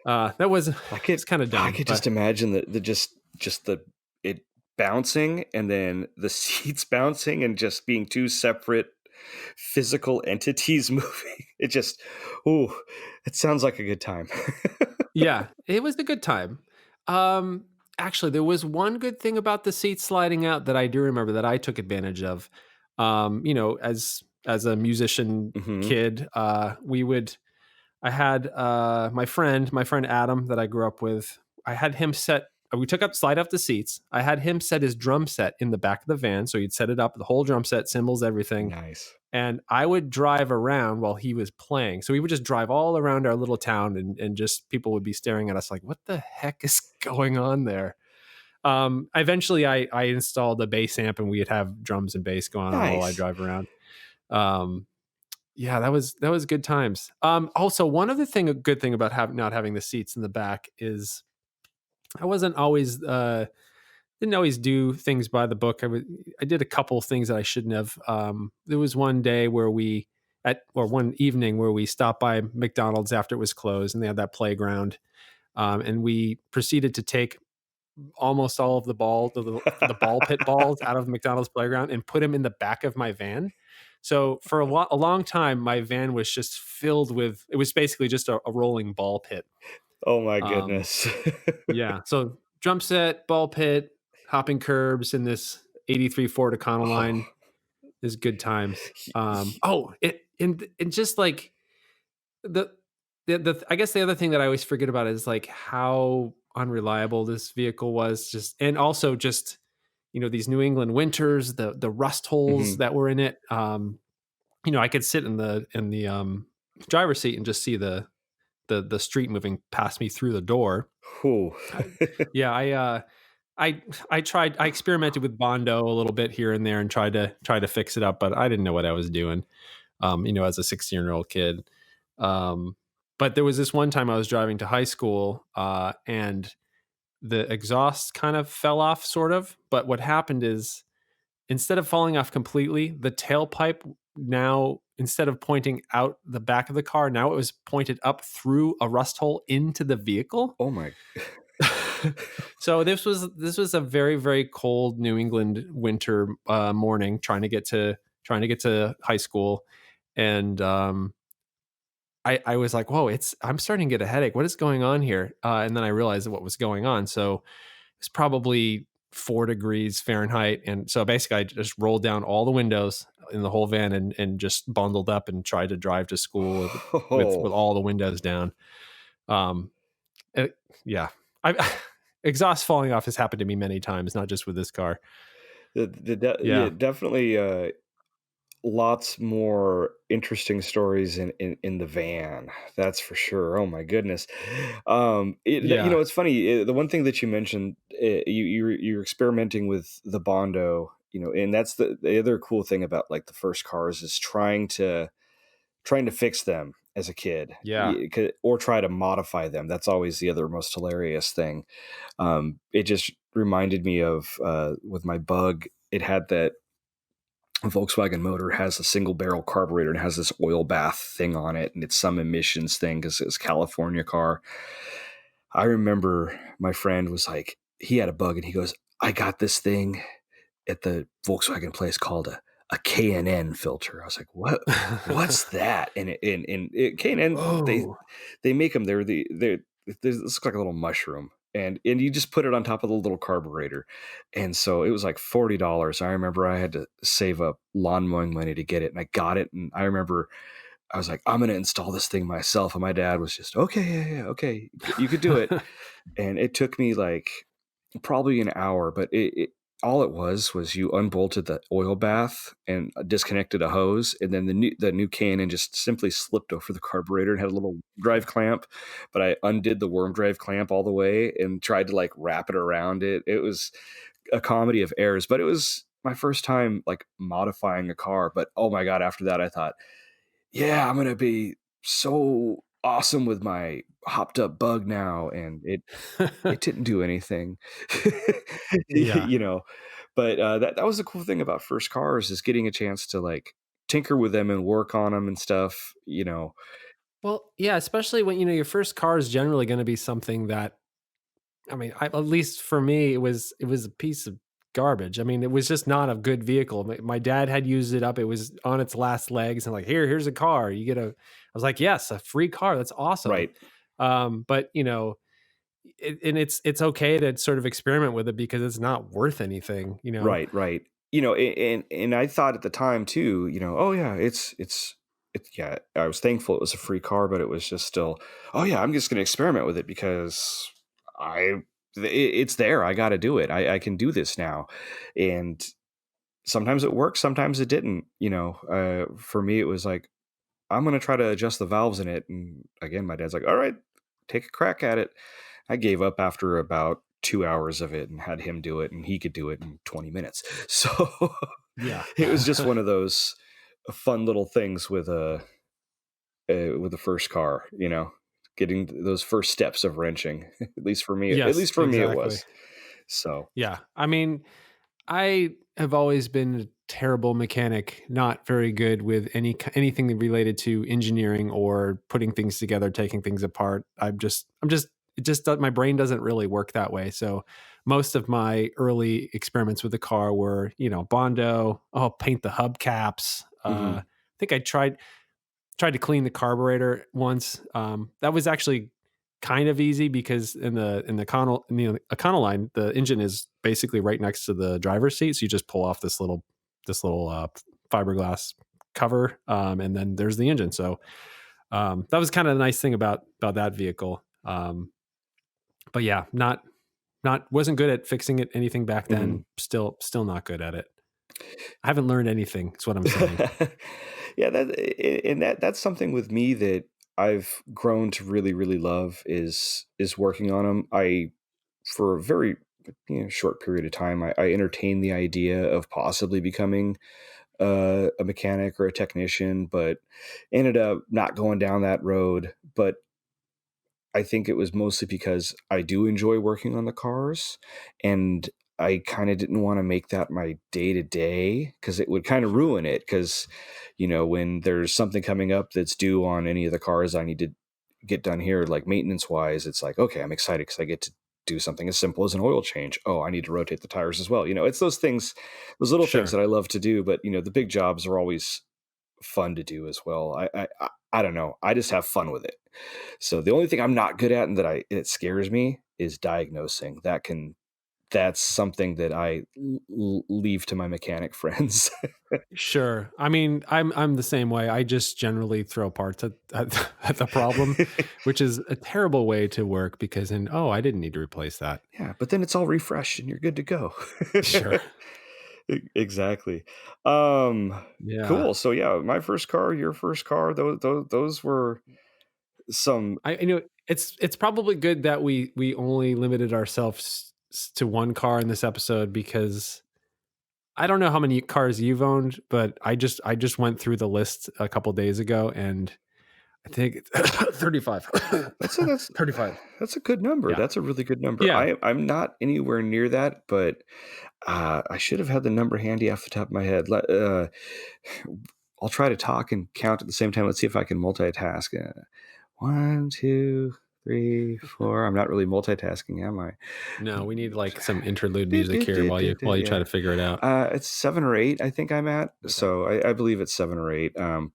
that was I it's could kind of I dumb, could just but imagine the just the it bouncing and then the seats bouncing and just being two separate physical entities moving. It just ooh, it sounds like a good time. yeah, it was a good time. Um, Actually, there was one good thing about the seat sliding out that I do remember that I took advantage of. As a musician Hmm. kid, we would. I had my friend Adam that I grew up with. I had him set. We took up slide up the seats. I had him set his drum set in the back of the van, so he'd set it up, the whole drum set, cymbals, everything, Nice. and I would drive around while he was playing. So we would just drive all around our little town, and just people would be staring at us like, "What the heck is going on there?" Eventually, I installed a bass amp, and we'd have drums and bass going on while I Nice. drive around. Um, yeah, that was good times. Also, one other thing, a good thing about not having the seats in the back is I wasn't always didn't always do things by the book. I did a couple of things that I shouldn't have. There was one day where one evening where we stopped by McDonald's after it was closed, and they had that playground, and we proceeded to take almost all of the ball pit balls out of the McDonald's playground and put them in the back of my van. So for a long time, my van was just filled with. It was basically just a rolling ball pit. Oh my Um, goodness. yeah. So drum set, ball pit, hopping curbs in this '83 Ford Oh. Econoline is good times. Oh, it and just like the I guess the other thing that I always forget about is like how unreliable this vehicle was, just and also just these New England winters, the rust holes Mhm. that were in it. I could sit in the driver's seat and just see the street moving past me through the door. Whew. Yeah, I experimented with Bondo a little bit here and there and tried to fix it up, but I didn't know what I was doing. As a 16-year-old kid. Um, but there was this one time I was driving to high school, and the exhaust kind of fell off, sort of. But what happened is, instead of falling off completely, the tailpipe now, instead of pointing out the back of the car, now it was pointed up through a rust hole into the vehicle. Oh my. So this was a very very cold New England winter morning, trying to get to high school, and I was like, whoa, I'm starting to get a headache. What is going on here? And then I realized what was going on. So it's probably 4 degrees Fahrenheit, and so basically I just rolled down all the windows in the whole van and just bundled up and tried to drive to school with Oh, all the windows down. Um, it- yeah, I exhaust falling off has happened to me many times, not just with this car. yeah, Yeah, definitely. Lots more interesting stories in the van. That's for sure. Oh my goodness. yeah, It's funny. The one thing that you mentioned, you're experimenting with the Bondo. And that's the other cool thing about like the first cars is trying to fix them as a kid, yeah. or try to modify them. That's always the other most hilarious thing. It just reminded me of with my Bug. It had that Volkswagen motor has a single barrel carburetor and has this oil bath thing on it, and it's some emissions thing because it's a California car. I remember my friend was like, he had a Bug, and he goes, "I got this thing at the Volkswagen place called a K&N filter." I was like, "What? What's that?" And K&N, Oh, they make them. This looks like a little mushroom, and you just put it on top of the little carburetor, and so it was like $40. I remember I had to save up lawn mowing money to get it, and I got it, and I remember I was like, "I'm going to install this thing myself," and my dad was just, "Okay, yeah, yeah, okay, you could do it," and it took me like probably an hour, but it all it was you unbolted the oil bath and disconnected a hose, and then the new cannon just simply slipped over the carburetor and had a little drive clamp. But I undid the worm drive clamp all the way and tried to like wrap it around it. It was a comedy of errors, but it was my first time like modifying a car. But oh my god, after that I thought, yeah, I'm gonna be so awesome with my hopped up Bug now, and it didn't do anything. yeah. you know, but, that was the cool thing about first cars is getting a chance to, like, tinker with them and work on them and stuff. Well, yeah, especially when your first car is generally going to be something that, I mean, at least for me, it was a piece of garbage. I mean, it was just not a good vehicle. My dad had used it up. It was on its last legs, and like, here's a car. You get a. I was like, yes, a free car. That's awesome. Right, But and it's okay to sort of experiment with it because it's not worth anything. right. And I thought at the time too, "Oh, yeah, yeah." I was thankful it was a free car, but it was just still, "Oh, yeah, I'm just gonna experiment with it because I it's there, I gotta do it. I can do this now." And sometimes it worked, sometimes it didn't. For me, it was like, I'm going to try to adjust the valves in it. And again, my dad's like, all right, take a crack at it. I gave up after about 2 hours of it and had him do it, and he could do it in 20 minutes. So Yeah. it was just one of those fun little things with the first car, getting those first steps of wrenching. At Yes, least for me, it exactly. was. So, Yeah. I mean, I have always been a terrible mechanic, not very good with anything related to engineering or putting things together, taking things apart. It just my brain doesn't really work that way. So most of my early experiments with the car were, Bondo, paint the hubcaps. mhm, I think I tried to clean the carburetor once. That was actually kind of easy because in the Econoline, the engine is basically right next to the driver's seat. So you just pull off this little fiberglass cover, and then there's the engine. So that was kind of the nice thing about that vehicle. But yeah, not wasn't good at fixing anything back then. mhm. Still not good at it. I haven't learned anything. Is what I'm saying. Yeah, that's something with me that I've grown to really, really love is working on them. For a very short period of time, I entertained the idea of possibly becoming a mechanic or a technician, but ended up not going down that road. But I think it was mostly because I do enjoy working on the cars, and I kind of didn't want to make that my day to day because it would kind of ruin it. Because when there's something coming up that's due on any of the cars I need to get done here, like maintenance wise, it's like, okay, I'm excited because I get to do something as simple as an oil change. Oh, I need to rotate the tires as well. It's those things, those little things Sure. that I love to do. But the big jobs are always fun to do as well. I don't know. I just have fun with it. So the only thing I'm not good at and that it scares me is diagnosing. That's something that I leave to my mechanic friends. Sure. I mean, I'm the same way. I just generally throw parts at the problem, which is a terrible way to work because then, oh, I didn't need to replace that. Yeah, but then it's all refreshed and you're good to go. Sure. Exactly. Yeah. Cool. So yeah, my first car, your first car, those were some. It's probably good that we only limited ourselves to one car in this episode because I don't know how many cars you've owned, but I just went through the list a couple days ago and I think it's 35. That's a, that's 35. that's a good number. Yeah. That's a really good number. Yeah. I'm not anywhere near that, but I should have had the number handy off the top of my head. I'll try to talk and count at the same time. Let's see if I can multitask. 1, 2, 3, 4. I'm not really multitasking, am I? No, we need like some interlude music here while you try Yeah. to figure it out. It's 7 or 8, I think I'm at. Okay. So I believe it's 7 or 8, give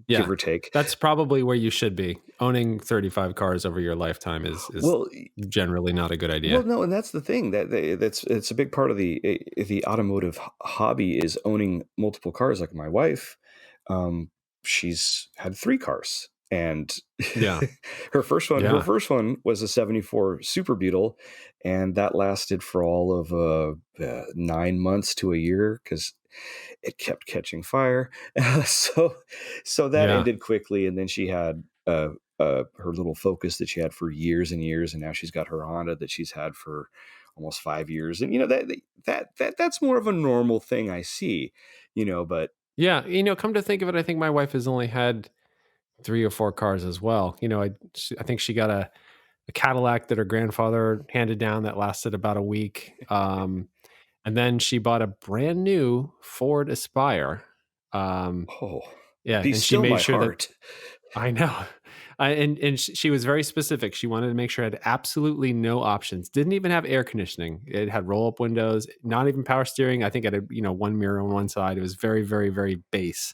Yeah. or take. That's probably where you should be. Owning 35 cars over your lifetime is Well, generally not a good well, idea. no, and that's the thing that's it's a big part of the automotive hobby is owning multiple cars. Like my wife, um, she's had 3 cars, and Yeah. her Yeah. first one was a '74 Super Beetle, and that lasted for all of 9 months to a year because it kept catching fire. so so that Yeah. ended quickly, and then she had her little Focus that she had for years and years, and now she's got her Honda that she's had for almost 5 years. And that's more of a normal thing I see, but Yeah. Come to think of it, I think my wife has only had 3 or 4 cars as well. I think she got a Cadillac that her grandfather handed down that lasted about a week. And then she bought a brand new Ford Aspire. Um, oh, yeah, be and she still made my sure that heart. I know. And she was very specific. She wanted to make sure it had absolutely no options. Didn't even have air conditioning. It had roll up windows, not even power steering. I think it had one mirror on one side. It was very, very, very base.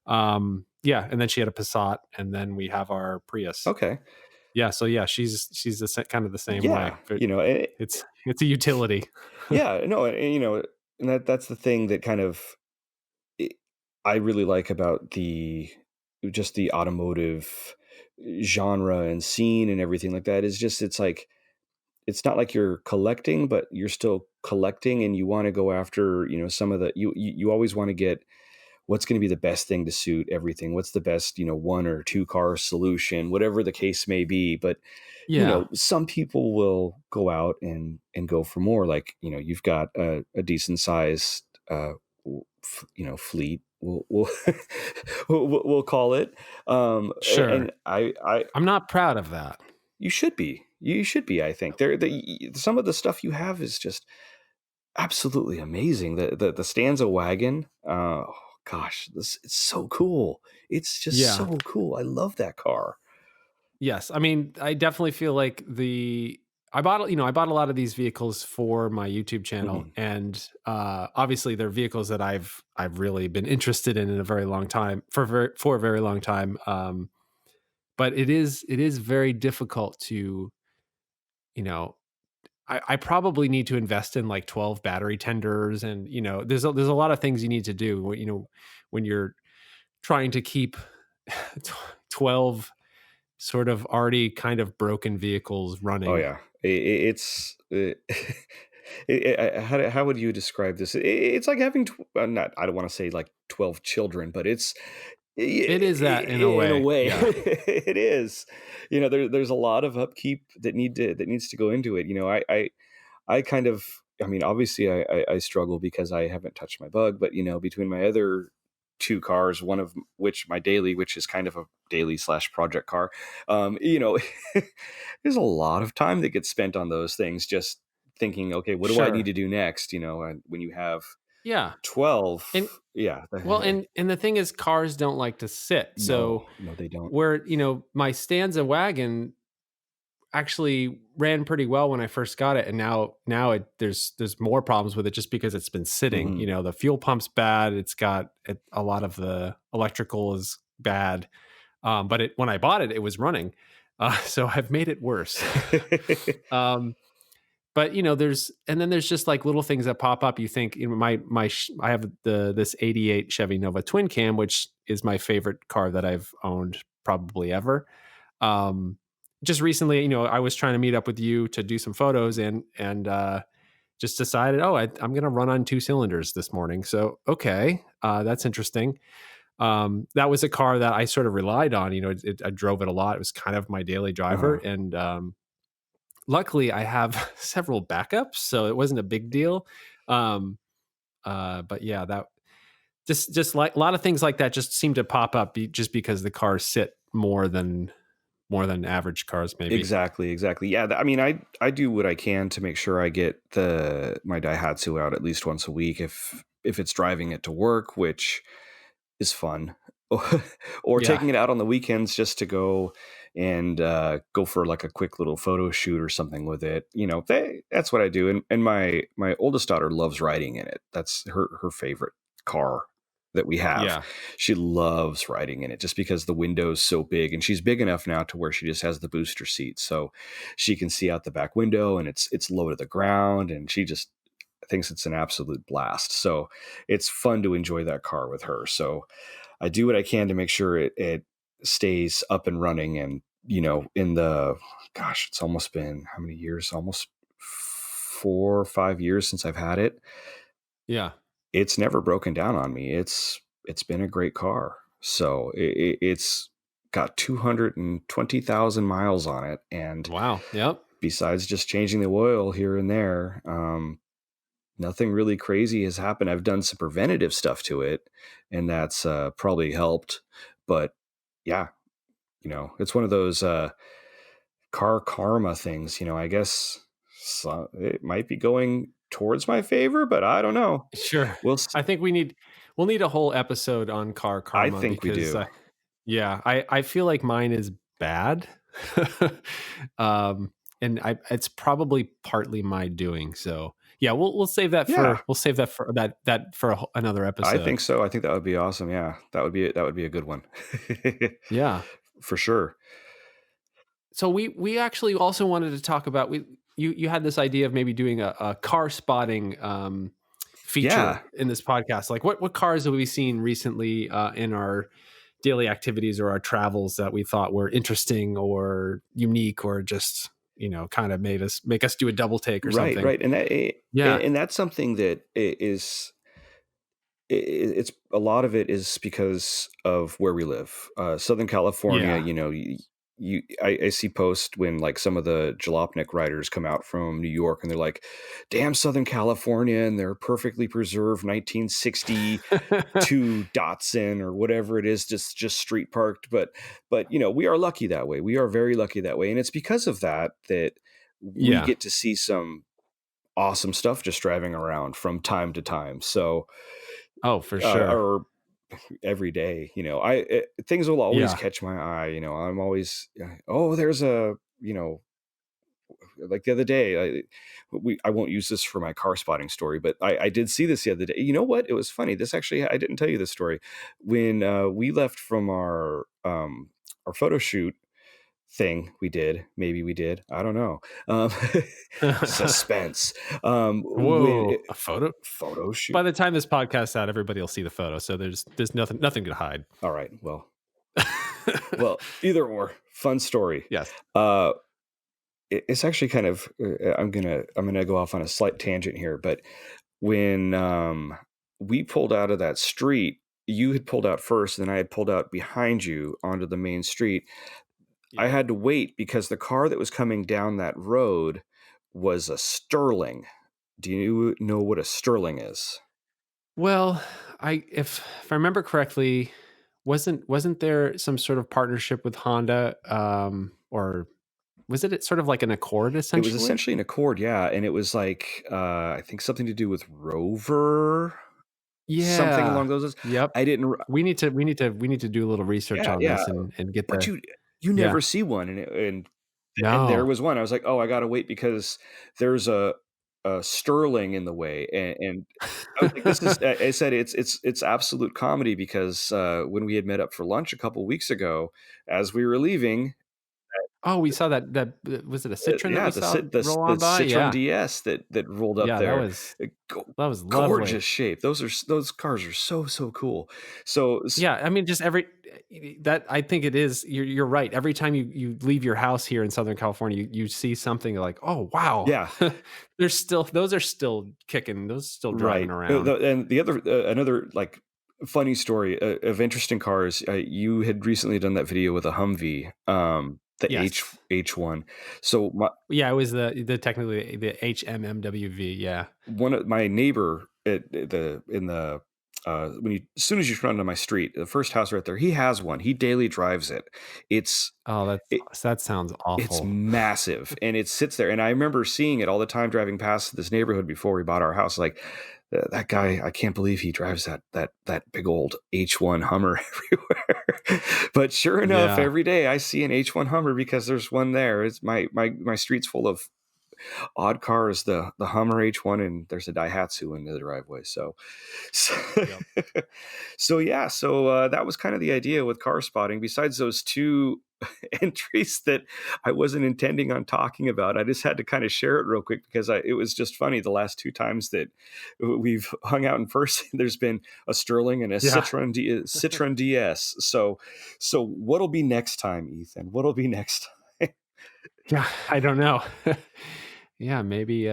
Yeah, and then she had a Passat, and then we have our Prius. Okay. Yeah, so yeah, she's kind of the same way. Yeah, But it's a utility. yeah, no, and that's the thing that kind of i I really like about the automotive genre and scene and everything like that is just it's like it's not like you're collecting, but you're still collecting, and you want to go after some of the you always want to get what's going to be the best thing to suit everything. What's the best 1 or 2 car solution, whatever the case may be. But Yeah, some people will go out and go for more. Like you've got a decent sized fleet. We'll we'll call it. sure. And I I'm not proud of that. you should be. You should be. I think some of the stuff you have is just absolutely amazing. The stanza wagon. Oh gosh, it's so cool. It's just Yeah. so cool. I love that car. Yes. I mean, I definitely feel like I bought a lot of these vehicles for my YouTube channel, Mhm. and obviously they're vehicles that I've really been interested in a very long time for a very long time. But it is very difficult to you know I probably need to invest in like 12 battery tenders, and there's a lot of things you need to do when you're trying to keep 12 sort of already kind of broken vehicles Oh running. yeah, it's. How would you describe this? It's like having not. I don't want to say like 12 children, but it's It is that in a in a way. way Yeah. it is. There's a lot of upkeep that needs to go into it. I kind of. I mean, obviously, I struggle because I haven't touched my bug, but between my other 2 cars, one of which my daily, which is kind of a daily slash project car, you know, there's a lot of time that gets spent on those things, just thinking, okay, what do I need Sure. to do next? And when you have Yeah. And 12, yeah, well, and the thing is cars don't like to sit. no, So no, they don't. where, my Stanza wagon, actually ran pretty well when I first got it, and there's more problems with it just because it's been sitting. Mhm. The fuel pump's bad. A lot of the electrical is bad. But when I bought it, it was running. So I've made it worse. um, but there's just like little things that pop up. You think, I have this '88 Chevy Nova twin cam, which is my favorite car that I've owned probably ever. Um, just recently, I was trying to meet up with you to do some photos, and just decided, oh, I'm going to run on two cylinders this morning. So okay, that's interesting. That was a car that I sort of relied on. I drove it a lot. It was kind of my daily driver, Uh-huh. and luckily I have several backups, so it wasn't a big deal. Um, but yeah, that just like a lot of things like that just seem to pop up just because the cars sit more than average cars, maybe. Exactly, exactly. Yeah, I mean, I do what I can to make sure I get the my Daihatsu out at least once a week if it's driving it to work, which is fun. Or Yeah, taking it out on the weekends just to go and go for like a quick little photo shoot or something with it. That's what I do. And my oldest daughter loves riding in it. That's her favorite car that we have. yeah, She loves riding in it just because the window's so big, and she's big enough now to where she just has the booster seat, so she can see out the back window, and it's low to the ground, and she just thinks it's an absolute blast. So it's fun to enjoy that car with her. So I do what I can to make sure it stays up and running. And, in gosh, it's almost been how many years? Almost 4 or 5 years since I've had it. yeah. It's never broken down on me. It's been a great car. So it's got 220,000 miles on it. And Wow. Yep. besides just changing the oil here and there, nothing really crazy has happened. I've done some preventative stuff to it, and that's probably helped. But yeah, it's one of those car karma things. I guess it might be going towards my favor, but I don't know. Sure. We'll. I think we'll need a whole episode on car I karma think we because do. yeah, I feel like mine is bad. um and it's probably partly my doing. So, yeah, Yeah, we'll save that for another I episode. think so. I think that would be awesome. Yeah, that would be a good one. Yeah. For sure. So we actually also wanted to talk about you had this idea of maybe doing a car spotting Yeah. feature in this podcast. Like what cars have we seen recently in our daily activities or our travels that we thought were interesting or unique or just kind of make us do a double take or Right. something. Right. And Yeah, and that's something that is it's a lot of it is because of where we live. Southern California, yeah. I see posts when like some of the jalopnik riders come out from New York and they're like, damn Southern California, and they're perfectly preserved 1962 Datsun or whatever it is, just street parked. But we are lucky that way. We are very lucky that way. And it's because of that we Yeah. get to see some awesome stuff just driving around from time to time. So Oh, for sure. or every day, things will always Yeah. catch my eye. I'm always, oh, there's like the other day, I won't use this for my car spotting story, but I did see this the other day. You know what? It was funny. This actually, I didn't tell you this story. When we left from our photo shoot thing we did, maybe we did, I don't know. Um, suspense. When Whoa, a photo. photo shoot. By the time this podcast's out, everybody will see the photo, so there's nothing to hide. All right. Well, either or, fun story. Yes. Uh, it's actually kind of. I'm gonna go off on a slight tangent here, but when we pulled out of that street, you had pulled out first, and then I had pulled out behind you onto the main street. I Yeah. had to wait because the car that was coming down that road was a Sterling. Do you know what a Sterling is? Well, if I remember correctly, wasn't there some sort of partnership with Honda, or was it sort of like an Accord It was essentially? essentially an Accord, yeah, and it was like I think something to do with Rover. Something Yeah. along those lines. Yep. I didn't r We need to do a little research Yeah, on yeah, this and get but the you yeah. never see one, and and there No. was one. I was like, "Oh, I gotta wait because there's a Sterling in the way," and I was like, "This is," I said, "It's absolute comedy," because, when we had met up for lunch a couple weeks ago, as we were leaving, Oh, we saw was it a Citroen that yeah, we saw roll the on by? Citroen Yeah. DS that rolled up Yeah, there, that was gorgeous lovely. shape. Those cars are so cool. So Yeah, I mean, just that I think it is you're right. Every time you leave your house here in Southern California, you see something like, "Oh, wow." yeah, There's still those are still kicking, those still driving right. around. And the other another like funny story of interesting cars. You had recently done that video with a Humvee, the Yes. H1. So Yeah, it was the technically the HMMWV, yeah. one of my neighbor at the in the when you as soon as you turn onto my street, the first house right there, he has one. He daily drives it. It's Oh, it, that sounds it's awful. massive and it sits there. And I remember seeing it all the time driving past this neighborhood before we bought our house. Like that guy, I can't believe he drives that big old H1 Hummer everywhere. But sure enough, Yeah. every day I see an H1 Hummer because there's one there. It's my street's full of odd cars, the Hummer H1, and there's a Daihatsu in the driveway. So, Yep. so yeah, so that was kind of the idea with car spotting. Besides those two entries that I wasn't intending on talking about, I just had to kind of share it real quick because it was just funny. The last two times that we've hung out in person, there's been a Sterling and a Yeah. Citroen DS. So what'll be next time, Ethan? What'll be next Yeah, I don't know. Yeah, maybe,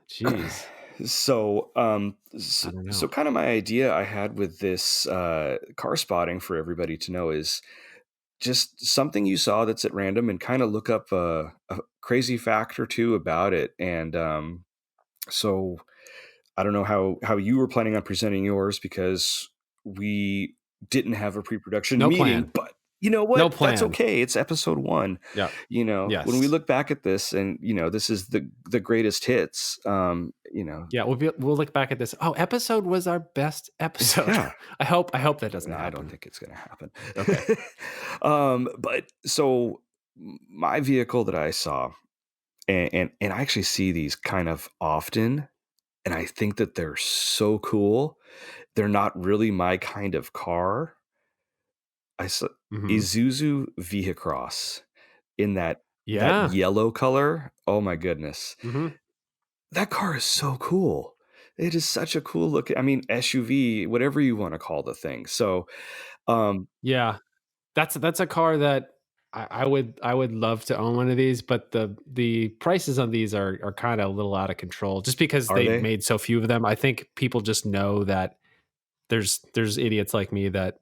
geez, So, I don't so know. kind of my idea I had with this car spotting for everybody to know is just something you saw that's at random and kind of look up a crazy fact or two about it. And so I don't know how you were planning on presenting yours because we didn't have a pre-production No meeting, plan. but you know No what? That's plan. okay. It's episode 1. Yeah. When we Yes. look back at this and this is the greatest hits, Yeah, we'll look back at this. Oh, episode was our best episode. yeah. I hope that doesn't No, I don't happen. think it's going to happen. Okay. But so my vehicle that I saw, and I actually see these kind of often, and I think that they're so cool. They're not really my kind of car. I saw Mhm. Isuzu Vehicross in that Yeah. yellow color. Oh my goodness, Mhm. that car is so cool. It is such a cool look. I mean, SUV, whatever you want to call the thing. So, um, Yeah. That's a car that I would love to own one of these, but the prices on these are kinda a little out of control just because are they they? made so few of them. I think people just know that there's idiots like me that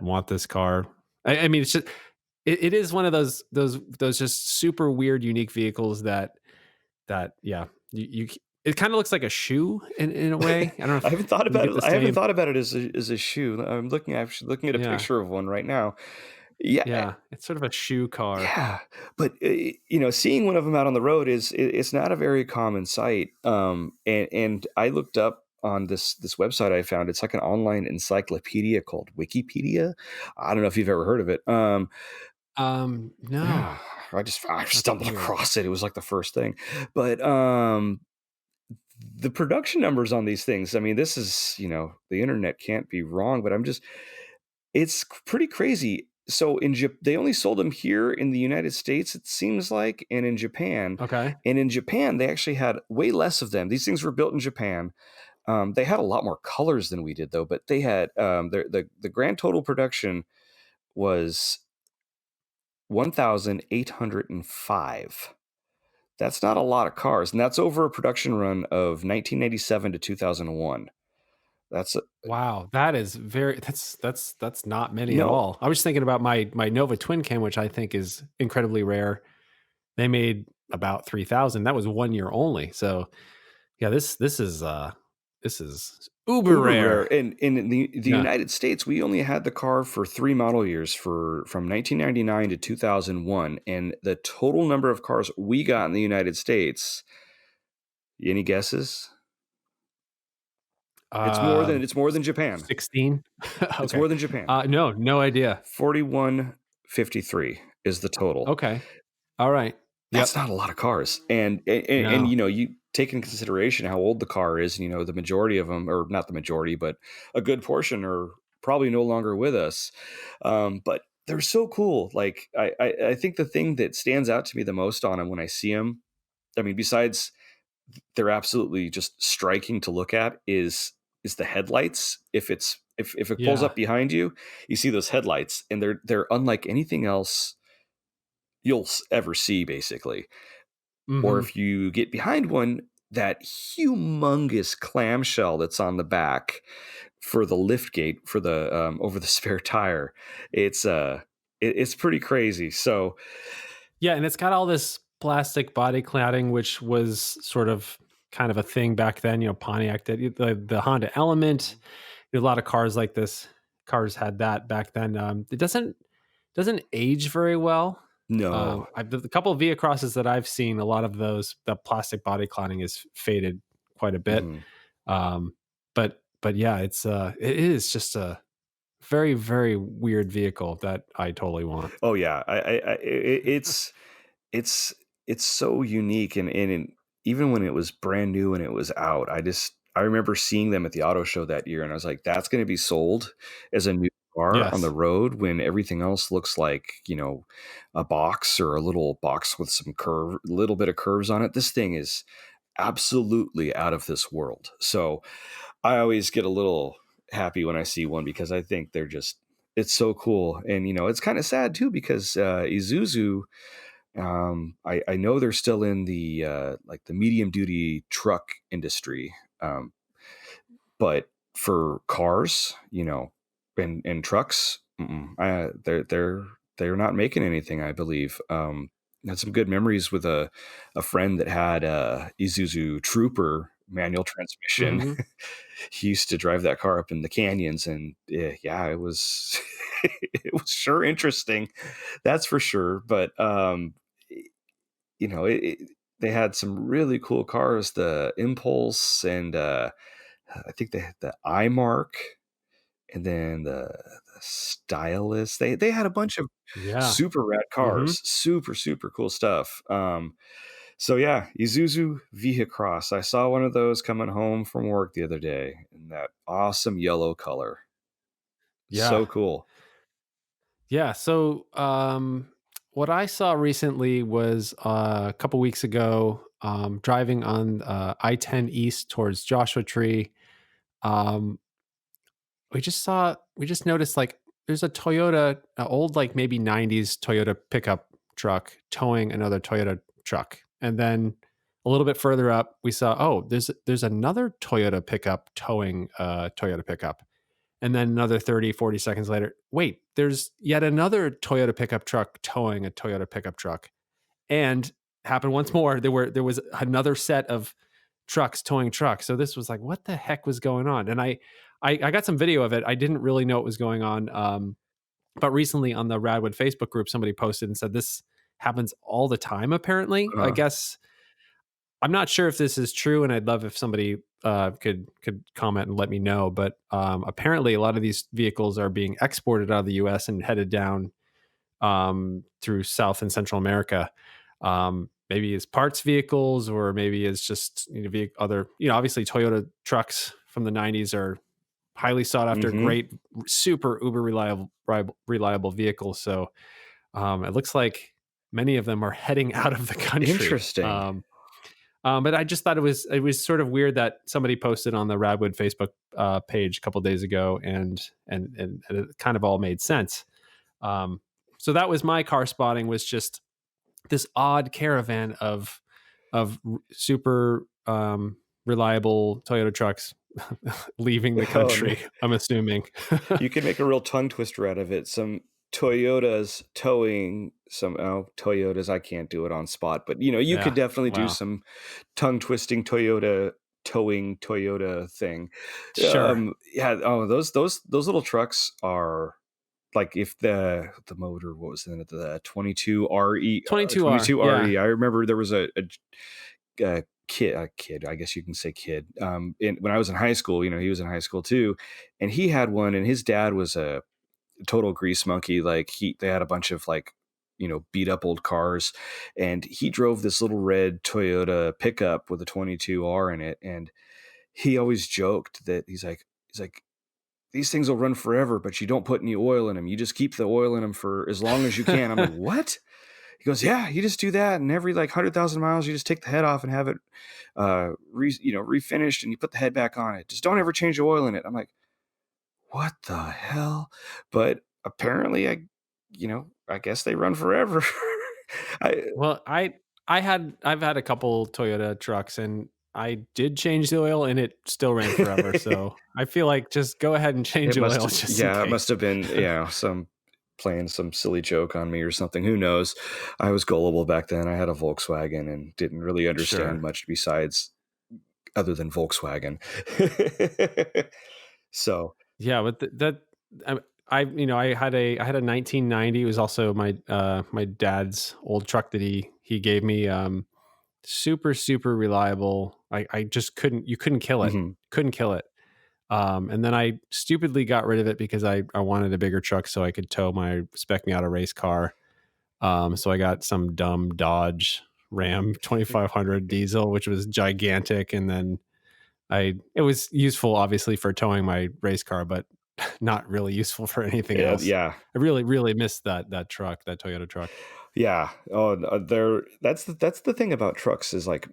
want this car. I mean, it's just it is one of those just super weird, unique vehicles that yeah, it kind of looks like a shoe in a way. I don't know I if haven't thought you about get it. the I haven't same. thought about it as a shoe. I'm looking at a Yeah, picture of one right now. Yeah, yeah, it's sort of a shoe car. yeah. But seeing one of them out on the road it's not a very common sight. And I looked up on this website I found. It's like an online encyclopedia called Wikipedia. I don't know if you've ever heard of it. Yeah, No, I not stumbled familiar. across it. It was like the first thing, but the production numbers on these things. I mean, this is the internet can't be wrong, but it's pretty crazy. So they only sold them here in the United States, it seems like, and in Japan. Okay. And in Japan, they actually had way less of them. These things were built in Japan. They had a lot more colors than we did, though. But they had the grand total production was 1,805. That's not a lot of cars, and that's over a production run of 1997 to 2001. That's Wow, that's not many at no, all. I was thinking about my Nova twin cam, which I think is incredibly rare. They made about 3,000. That was 1 year only. So yeah, this is uber uber rare. rare. And in the Yeah. United States, we only had the car for 3 model years from 1999 to 2001, and the total number of cars we got in the United States, any guesses? It's more than Japan. 16. It's Okay. more than Japan. No idea. 4153 is the total. Okay. All right. That's Yep. not a lot of cars. And No. you know, you take into consideration how old the car is, and you know, the majority of them, or not the majority, but a good portion are probably no longer with us. But they're so cool. Like I think the thing that stands out to me the most on them when I see them, I mean, besides they're absolutely just striking to look at, is the headlights. If it pulls Yeah. up behind you, you see those headlights, and they're unlike anything else you'll ever see, basically. Or Mhm. if you get behind one, that humongous clamshell that's on the back for the lift gate for the over the spare tire, it's it's pretty crazy. So Yeah, and it's got all this plastic body cladding, which was sort of kind of a thing back then. Pontiac did the Honda Element. A lot of cars like this. Cars had that back then. It doesn't age very well. no. The couple of Via Crosses that I've seen, a lot of those, the plastic body cladding is faded quite a bit. Mhm. Um, but yeah, it is just a very, very weird vehicle that I totally want. Oh yeah, it's it's so unique, and even when it was brand new and it was out, I remember seeing them at the auto show that year, and I was like, that's going to be sold as a new car on the Yes. road when everything else looks like, you know, a box or a little box with some little bit of curves on it. This thing is absolutely out of this world. So I always get a little happy when I see one because I think it's so cool. And you know, it's kind of sad too because Isuzu, I know they're still in the like the medium duty truck industry, um, but for cars, you know, and trucks, they're not making anything. I believe. Had some good memories with a friend that had a Isuzu Trooper manual transmission. Mhm. He used to drive that car up in the canyons, and yeah, it was it was sure interesting, that's for sure. But you know, they had some really cool cars, the Impulse, and I think they had the iMark, and then the Stylus. They had a bunch of Yeah. super rad Mhm. cars, super cool stuff. So yeah, Isuzu Vehicross. I saw one of those coming home from work the other day in that awesome yellow color. Yeah. So cool. Yeah. So, what I saw recently was a couple weeks ago, driving on I-10 East towards Joshua Tree. Um, we just noticed like there's a Toyota, old like maybe 90s Toyota pickup truck towing another Toyota truck. And then a little bit further up, we saw, oh, there's another Toyota pickup towing a Toyota pickup. And then another 30, 40 seconds later, wait, there's yet another Toyota pickup truck towing a Toyota pickup truck. And happened once more. There was another set of trucks towing trucks. So this was like, what the heck was going on? And I got some video of it. I didn't really know what was going on. But recently on the Radwood Facebook group, somebody posted and said this happens all the time, apparently. I Uh, guess I'm not sure if this is true, and I'd love if somebody could comment and let me know. But apparently, a lot of these vehicles are being exported out of the U.S. and headed down through South and Central America. Maybe as parts vehicles, or maybe as just other. Obviously Toyota trucks from the '90s are highly sought after, mm-hmm. great, super uber reliable vehicles. So it looks like many of them are heading out of the country. Interesting. But I just thought it was sort of weird that somebody posted on the Radwood Facebook page a couple days ago, and it kind of all made sense. Um, so that was my car spotting, was just this odd caravan of super reliable Toyota trucks leaving the Oh man, country. I'm assuming. you could make a real tongue twister out of it. Some Toyotas towing some Toyotas. I can't do it on spot, but you know, you could Yeah. definitely do Wow. some tongue twisting Toyota towing Toyota thing. Sure. Yeah. Oh, those little trucks are like, if the motor, what was in it, the 22 RE, 22R. 22 Yeah. RE. I remember there was a kid, I guess you can say kid. When I was in high school, you know, he was in high school too, and he had one, and his dad was a total grease monkey. Like they had a bunch of like beat up old cars. And he drove this little red Toyota pickup with a 22R in it. And he always joked that he's like, these things will run forever, but you don't put any oil in them. You just keep the oil in them for as long as you can. I'm like, what? He goes, yeah, you just do that. And every like 100,000 miles, you just take the head off and have it, refinished, and you put the head back on it. Just don't ever change the oil in it. I'm like, what the hell? But apparently I guess they run forever. I, Well, I've had a couple Toyota trucks, and I did change the oil and it still ran forever. So I feel like just go ahead and change It the must oil have, just in yeah, it must case. have been, some playing some silly joke on me or something. Who knows? I was gullible back then. I had a Volkswagen and didn't really understand Sure. much besides other than Volkswagen. So, Yeah, but I had a 1990. It was also my dad's old truck that he gave me. Super super reliable. I just couldn't kill it. mhm, Couldn't kill it. And then I stupidly got rid of it because I wanted a bigger truck so I could tow my spec me out a race car. So I got some dumb Dodge Ram 2500 diesel, which was gigantic, and then it was useful obviously for towing my race car, but not really useful for anything yeah, else. yeah, I really really missed that truck, that Toyota truck. yeah. Oh, there. That's the thing about trucks is like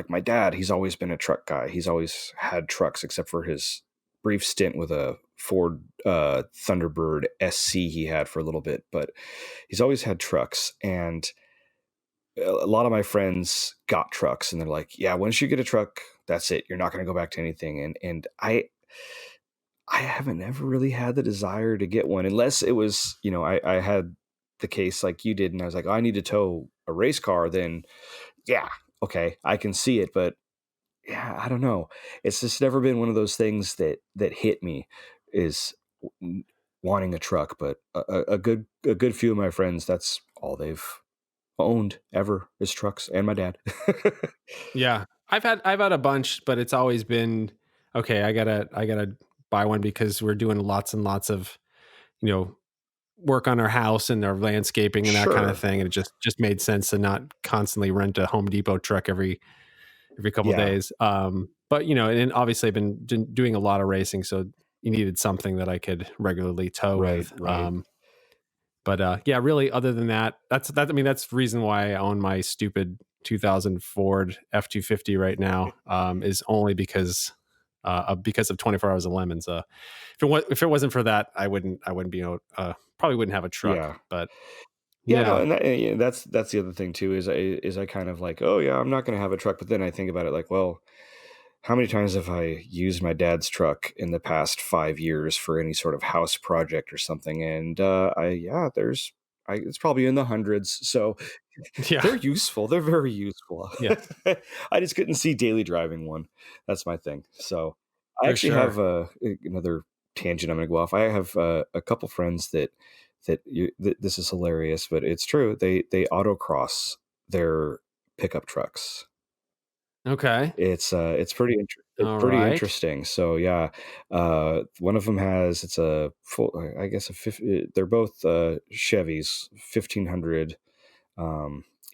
my dad. He's always been a truck guy. He's always had trucks, except for his brief stint with a Ford Thunderbird SC he had for a little bit. But he's always had trucks, and a lot of my friends got trucks, and they're like, "Yeah, once you get a truck, that's it. You're not going to go back to anything." And I haven't ever really had the desire to get one, unless it was, I had the case like you did, and I was like, oh, I need to tow a race car. Then, yeah, okay, I can see it, but yeah, I don't know. It's just never been one of those things that hit me is wanting a truck. But a good few of my friends, that's all they've owned ever is trucks, and my dad. Yeah. I've had a bunch, but it's always been okay, I gotta buy one because we're doing lots and lots of, you know, work on our house and our landscaping and that kind of Sure. thing. And it just made sense to not constantly rent a Home Depot truck every couple of Yeah. days. But and obviously I've been doing a lot of racing, so you needed something that I could regularly tow Right. with. Right. But yeah, really, other than that, I mean, that's the reason why I own my stupid 2000 Ford F-250 right now. Is only because of 24 Hours of Lemons. If it wasn't for that, I wouldn't be probably wouldn't have a truck. Yeah. But Yeah, no, yeah, and yeah, that's the other thing too is I kind of like, oh yeah, I'm not going to have a truck, but then I think about it like, well, how many times have I used my dad's truck in the past 5 years for any sort of house project or something? And I yeah, it's probably in the hundreds. So yeah, they're useful. They're very useful. yeah, I just couldn't see daily driving one. That's my thing. So I for actually have sure. another tangent I'm going to go off. I have a couple friends this is hilarious, but it's true. They autocross their pickup trucks. Okay, It's all pretty right, interesting. So yeah, one of them has it's a full, I guess they're both Chevys 1500.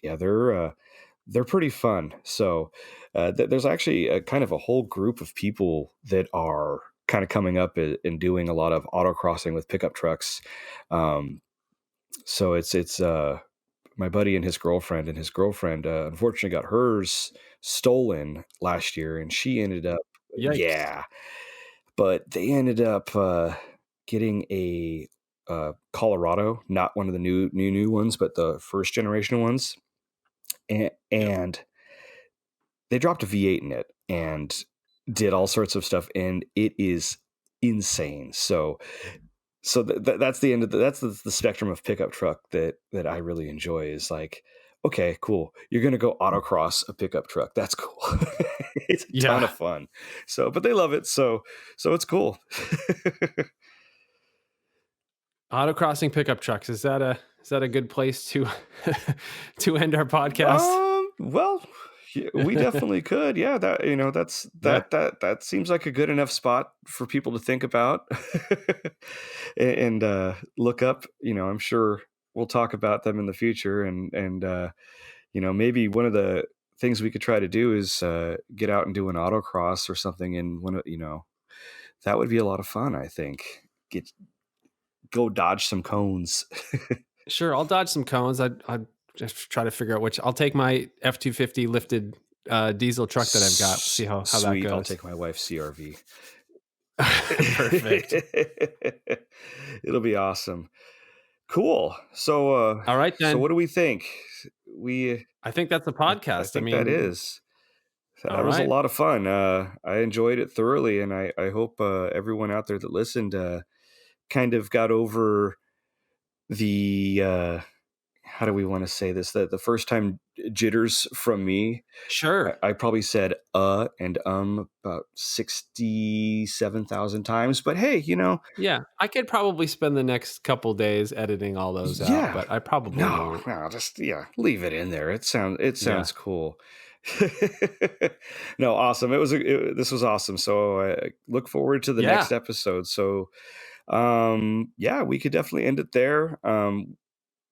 Yeah, they're pretty fun. So there's actually a kind of a whole group of people that are kind of coming up and doing a lot of autocrossing with pickup trucks. Um, so it's my buddy and his girlfriend unfortunately got hers stolen last year, and she ended up, yikes, yeah, but they ended up getting a Colorado, not one of the new ones, but the first generation ones, yep, and they dropped a V8 in it and did all sorts of stuff, and it is insane. So that's the end of that's the spectrum of pickup truck that I really enjoy is like, okay, cool. You're going to go autocross a pickup truck. That's cool. It's a ton yeah. of fun. So, but they love it. So it's cool. Autocrossing pickup trucks, is that a good place to to end our podcast? Well, yeah, we definitely could. Yeah, Yeah. that seems like a good enough spot for people to think about and look up. I'm sure. we'll talk about them in the future, and maybe one of the things we could try to do is get out and do an autocross or something, and that would be a lot of fun. I think get go dodge some cones. Sure, I'll dodge some cones. I'd just try to figure out which. I'll take my F-250 lifted diesel truck that I've got. See how that Sweet. I'll goes. take my wife's CRV. Perfect. It'll be awesome. Cool. So All right so then. what do we think? We I think that's a I podcast. I think that mean, is. all That was a right. lot of fun. I enjoyed it thoroughly, and I hope everyone out there that listened kind of got over the how do we want to say this? The first time jitters from me. Sure. I probably said and about 67,000 times, but hey, Yeah, I could probably spend the next couple days editing all those out, yeah. but I probably No, won't. no, just yeah, leave it in there. It Yeah. sounds cool. No, awesome. This was awesome. So I look forward to the Yeah. next episode. So yeah, we could definitely end it there.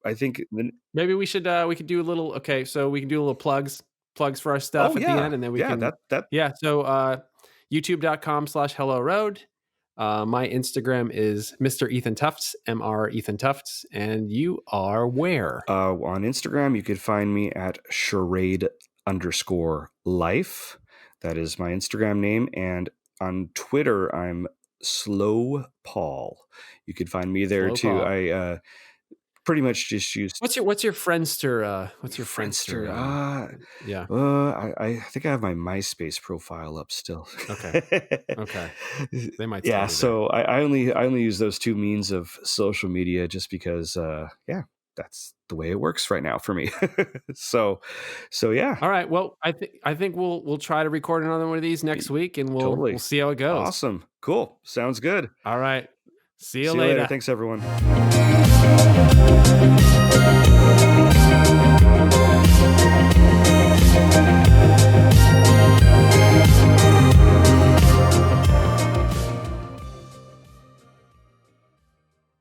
I think Maybe we could do a little okay, so we can do a little plugs for our oh stuff at the yeah. end, and then we Yeah, can that yeah, so youtube.com/hello road. My Instagram is Mr. Ethan Tufts, Mr. Ethan Tufts, and you are where? on Instagram you could find me at charade_life. That is my Instagram name, and on Twitter I'm Slow Paul. You could find me there Slow too. Paul. I pretty much just use What's your Friendster what's your Friendster. Friendster yeah. I think I have my MySpace profile up still. Okay. Okay. They might still Yeah, be there. so I only use those two means of social media just because yeah, that's the way it works right now for me. So yeah, All right. Well, I think we'll try to record another one of these next week, and we'll totally see how it goes. awesome, cool, sounds good. All right. See you See you later. later. Thanks, everyone.